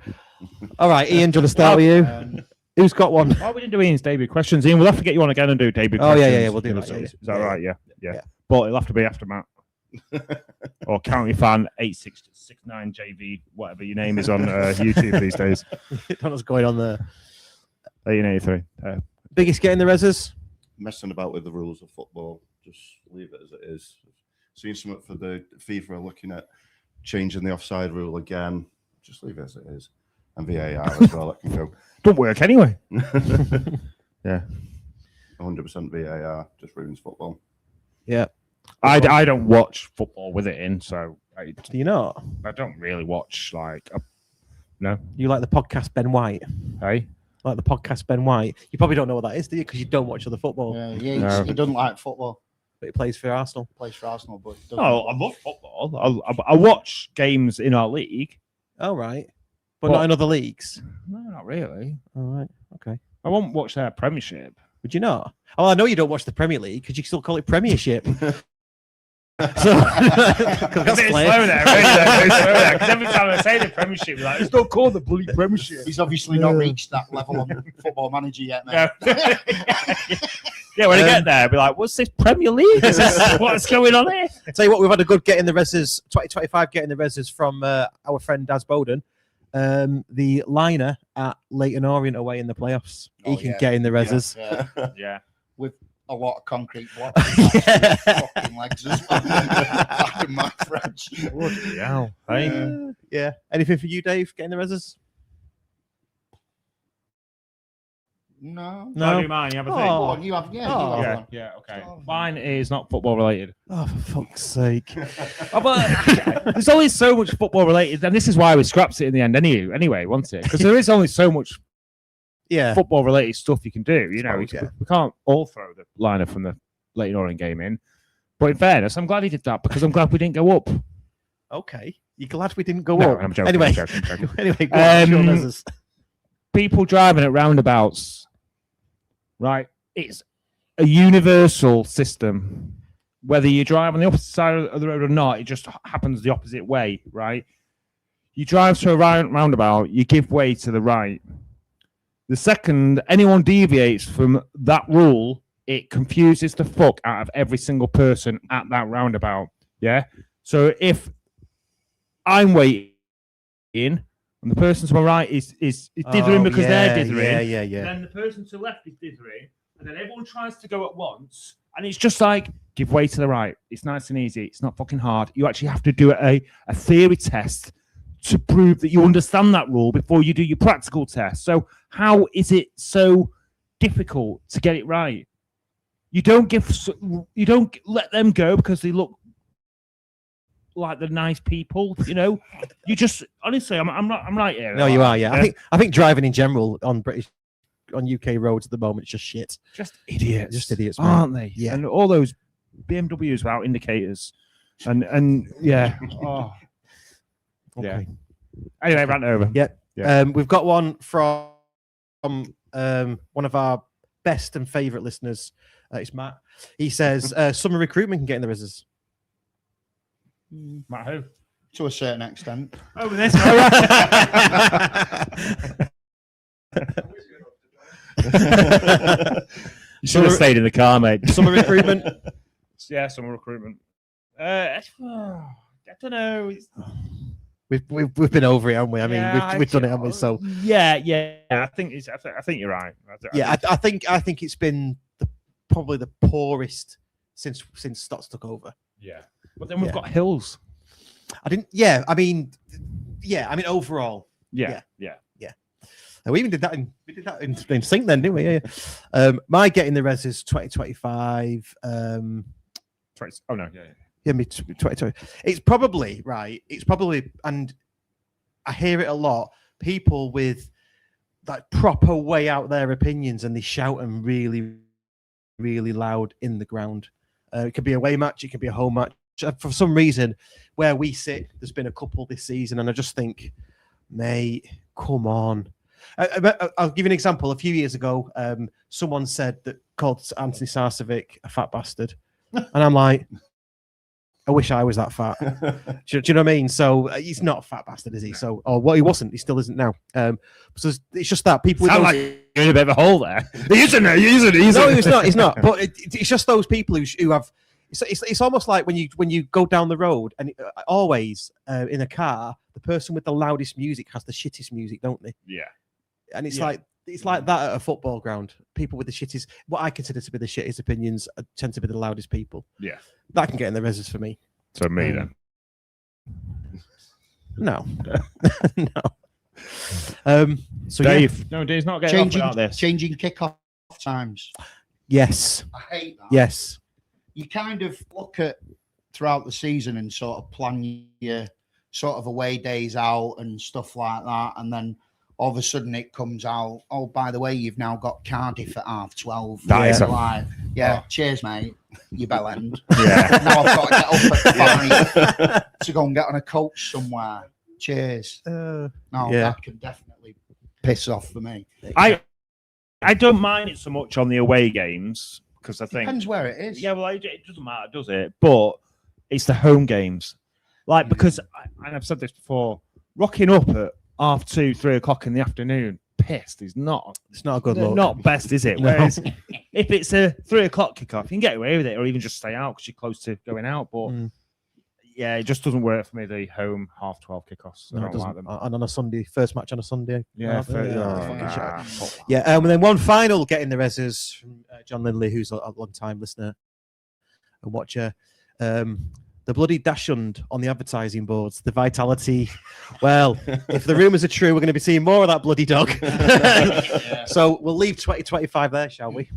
All right, Ian. Do you want to start with you? Who's got one? Oh, we didn't do Ian's debut questions. Ian, we'll have to get you on again and do debut questions. Oh yeah. We'll do that. Is that right? Yeah. But it'll have to be after Matt or County Fan 8669 JV, whatever your name is on YouTube these days. Don't know what's going on there. 1883. Biggest Get in the Rezzers? Messing about with the rules of football. Just leave it as it is. Seen something for the FIFA looking at changing the offside rule again. Just leave it as it is. And VAR as well. That can go. Don't work anyway. Yeah. 100% VAR just ruins football. Yeah. I don't watch football with it in, so do you not? I don't really watch no. You like the podcast Ben White? Hey? Like the podcast Ben White? You probably don't know what that is, do you? Because you don't watch other football. Yeah, he doesn't like football. But he plays for Arsenal. Plays for Arsenal, but doesn't. Oh, I love football. I watch games in our league. Oh, right. But What? not in other leagues. No, not really. All right. Okay. I won't watch their Premiership. Would you not? Oh, I know you don't watch the Premier League because you still call it Premiership. So, 'cause that's It's playing. slow there, really. Because every time I say the Premiership, like, it's not called the bloody Premiership. He's obviously not reached that level on Football Manager yet, mate. Yeah, when I get there, I'll be like, what's this Premier League? What's going on here? Tell you what, we've had a good get in the reses, 2025 get in the reses from our friend Daz Bowden. The liner at Leyton Orient away in the playoffs. Oh, He can yeah. get in the reses. Yeah. Yeah. With a lot of concrete blocks. Fucking legs as well. Pardon my French. Bloody hell. Hey? Yeah. Anything for you, Dave? Get in the reses? No. No. I'll do mine. You have a Oh. thing? Go on, you have, yeah, Oh. you have Yeah, one. yeah, okay. Oh. Mine is not football related. Oh, for fuck's sake. Oh, but there's only so much football related, and this is why we scrapped it in the end anyway, wasn't it? Because there is only so much Yeah. football related stuff you can do. You know, Suppose, yeah. we can't all throw the liner from the Leyton Orient game in. But in fairness, I'm glad he did that because I'm glad we didn't go up. Okay. You glad we didn't go No, up? I'm joking. Anyway, I'm joking. anyway, go on, your reses. People driving at roundabouts, right? It's a universal system. Whether you drive on the opposite side of the road or not, it just happens the opposite way, right? You drive to a roundabout, you give way to the right. The second anyone deviates from that rule, it confuses the fuck out of every single person at that roundabout. Yeah. So if I'm waiting and the person to my right is dithering because they're dithering, Yeah. then the person to the left is dithering, and then everyone tries to go at once, and it's just like give way to the right. It's nice and easy. It's not fucking hard. You actually have to do a theory test to prove that you understand that rule before you do your practical test. So how is it so difficult to get it right? You don't let them go because they look like the nice people, you know. You just honestly, I'm right here. No, you are. Yeah. I think driving in general on UK roads at the moment is just shit. just idiots, Just idiots, mate. aren't they? Yeah. And all those BMWs without indicators, and yeah. Oh. Okay. Anyway, rant over. Yeah. Yeah. We've got one from one of our best and favourite listeners. It's Matt. He says summer recruitment can get in the reses. Matt, who? To a certain extent. Over this. You should have stayed in the car, mate. Summer recruitment. Yeah, summer recruitment. I don't know. We've been over it, haven't we? I mean, Yeah, we've done it, haven't we? So yeah. I think you're right. I think it's been probably the poorest since Stotts took over. Yeah. But then we've got Hills. I mean overall. Yeah. We even did that in sync then, didn't we? Yeah. My getting the res is 2025. Oh no, yeah. Yeah, me 2020. It's probably right. It's probably, and I hear it a lot. People with that proper way out their opinions, and they shout them really, really loud in the ground. It could be a away match. It could be a home match. For some reason, where we sit, there's been a couple this season, and I just think, mate, come on. I'll give you an example. A few years ago, someone called Anthony Sarcevic a fat bastard, and I'm like, I wish I was that fat. Do you know what I mean? So he's not a fat bastard, is he? So, he wasn't. He still isn't now. So it's just that people. Sound like you're in a bit of a hole there. He isn't. No, he's not. He's not. But it's just those people who have. It's almost like when you go down the road and always in a car, the person with the loudest music has the shittest music, don't they? Yeah. And it's like that at a football ground. People with the shittest, what I consider to be the shittest opinions, tend to be the loudest people. Yeah. That can get in the reses for me. So me then. No. No. So Dave. yeah. No, Dave's not getting off without this. Changing kickoff times. Yes. I hate that. Yes. You kind of look at throughout the season and sort of plan your sort of away days out and stuff like that. And then all of a sudden it comes out, oh, by the way, you've now got Cardiff at 12:30. That is a- live. Yeah, cheers, mate. You bell end. Yeah. Now I've got to get up at 5 to go and get on a coach somewhere. Cheers. No, that can definitely piss off for me. I don't mind it so much on the away games because I think Depends where it is. yeah, well, it doesn't matter, does it? But it's the home games, like because and I've said this before, rocking up at 2:30, 3 o'clock in the afternoon, pissed is not. It's not a good look. Not best, is it? No. Whereas if it's a 3 o'clock kickoff, you can get away with it, or even just stay out because you're close to going out. But yeah, it just doesn't work for me. The home 12:30 kickoffs. I No, it don't doesn't. like them. And on a Sunday, first match on a Sunday. Yeah, fucking shit. Yeah, and then one final getting the reses from John Lindley, who's a long time listener and watcher. The bloody dashund on the advertising boards, the vitality. Well, if the rumours are true, we're going to be seeing more of that bloody dog. So we'll leave 2025 there, shall we?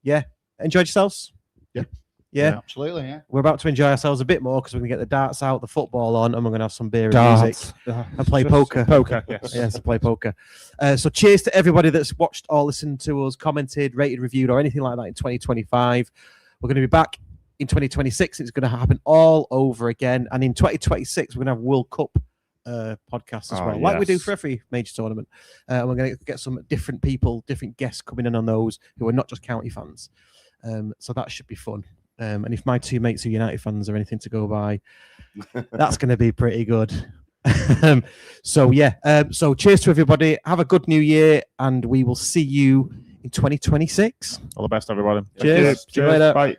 Yeah. Enjoyed yourselves? Yeah. Absolutely, yeah. We're about to enjoy ourselves a bit more because we're going to get the darts out, the football on, and we're going to have some beer and music and play poker. Poker, yes. Yes, play poker. So cheers to everybody that's watched or listened to us, commented, rated, reviewed, or anything like that in 2025. We're going to be back in 2026. It's going to happen all over again. And in 2026, we're going to have World Cup podcasts as well, like we do for every major tournament. We're going to get some different people, different guests coming in on those who are not just county fans. So that should be fun. And if my two mates are United fans or anything to go by, that's going to be pretty good. So cheers to everybody. Have a good new year, and we will see you in 2026. All the best, everybody. Cheers. See you later. Bye.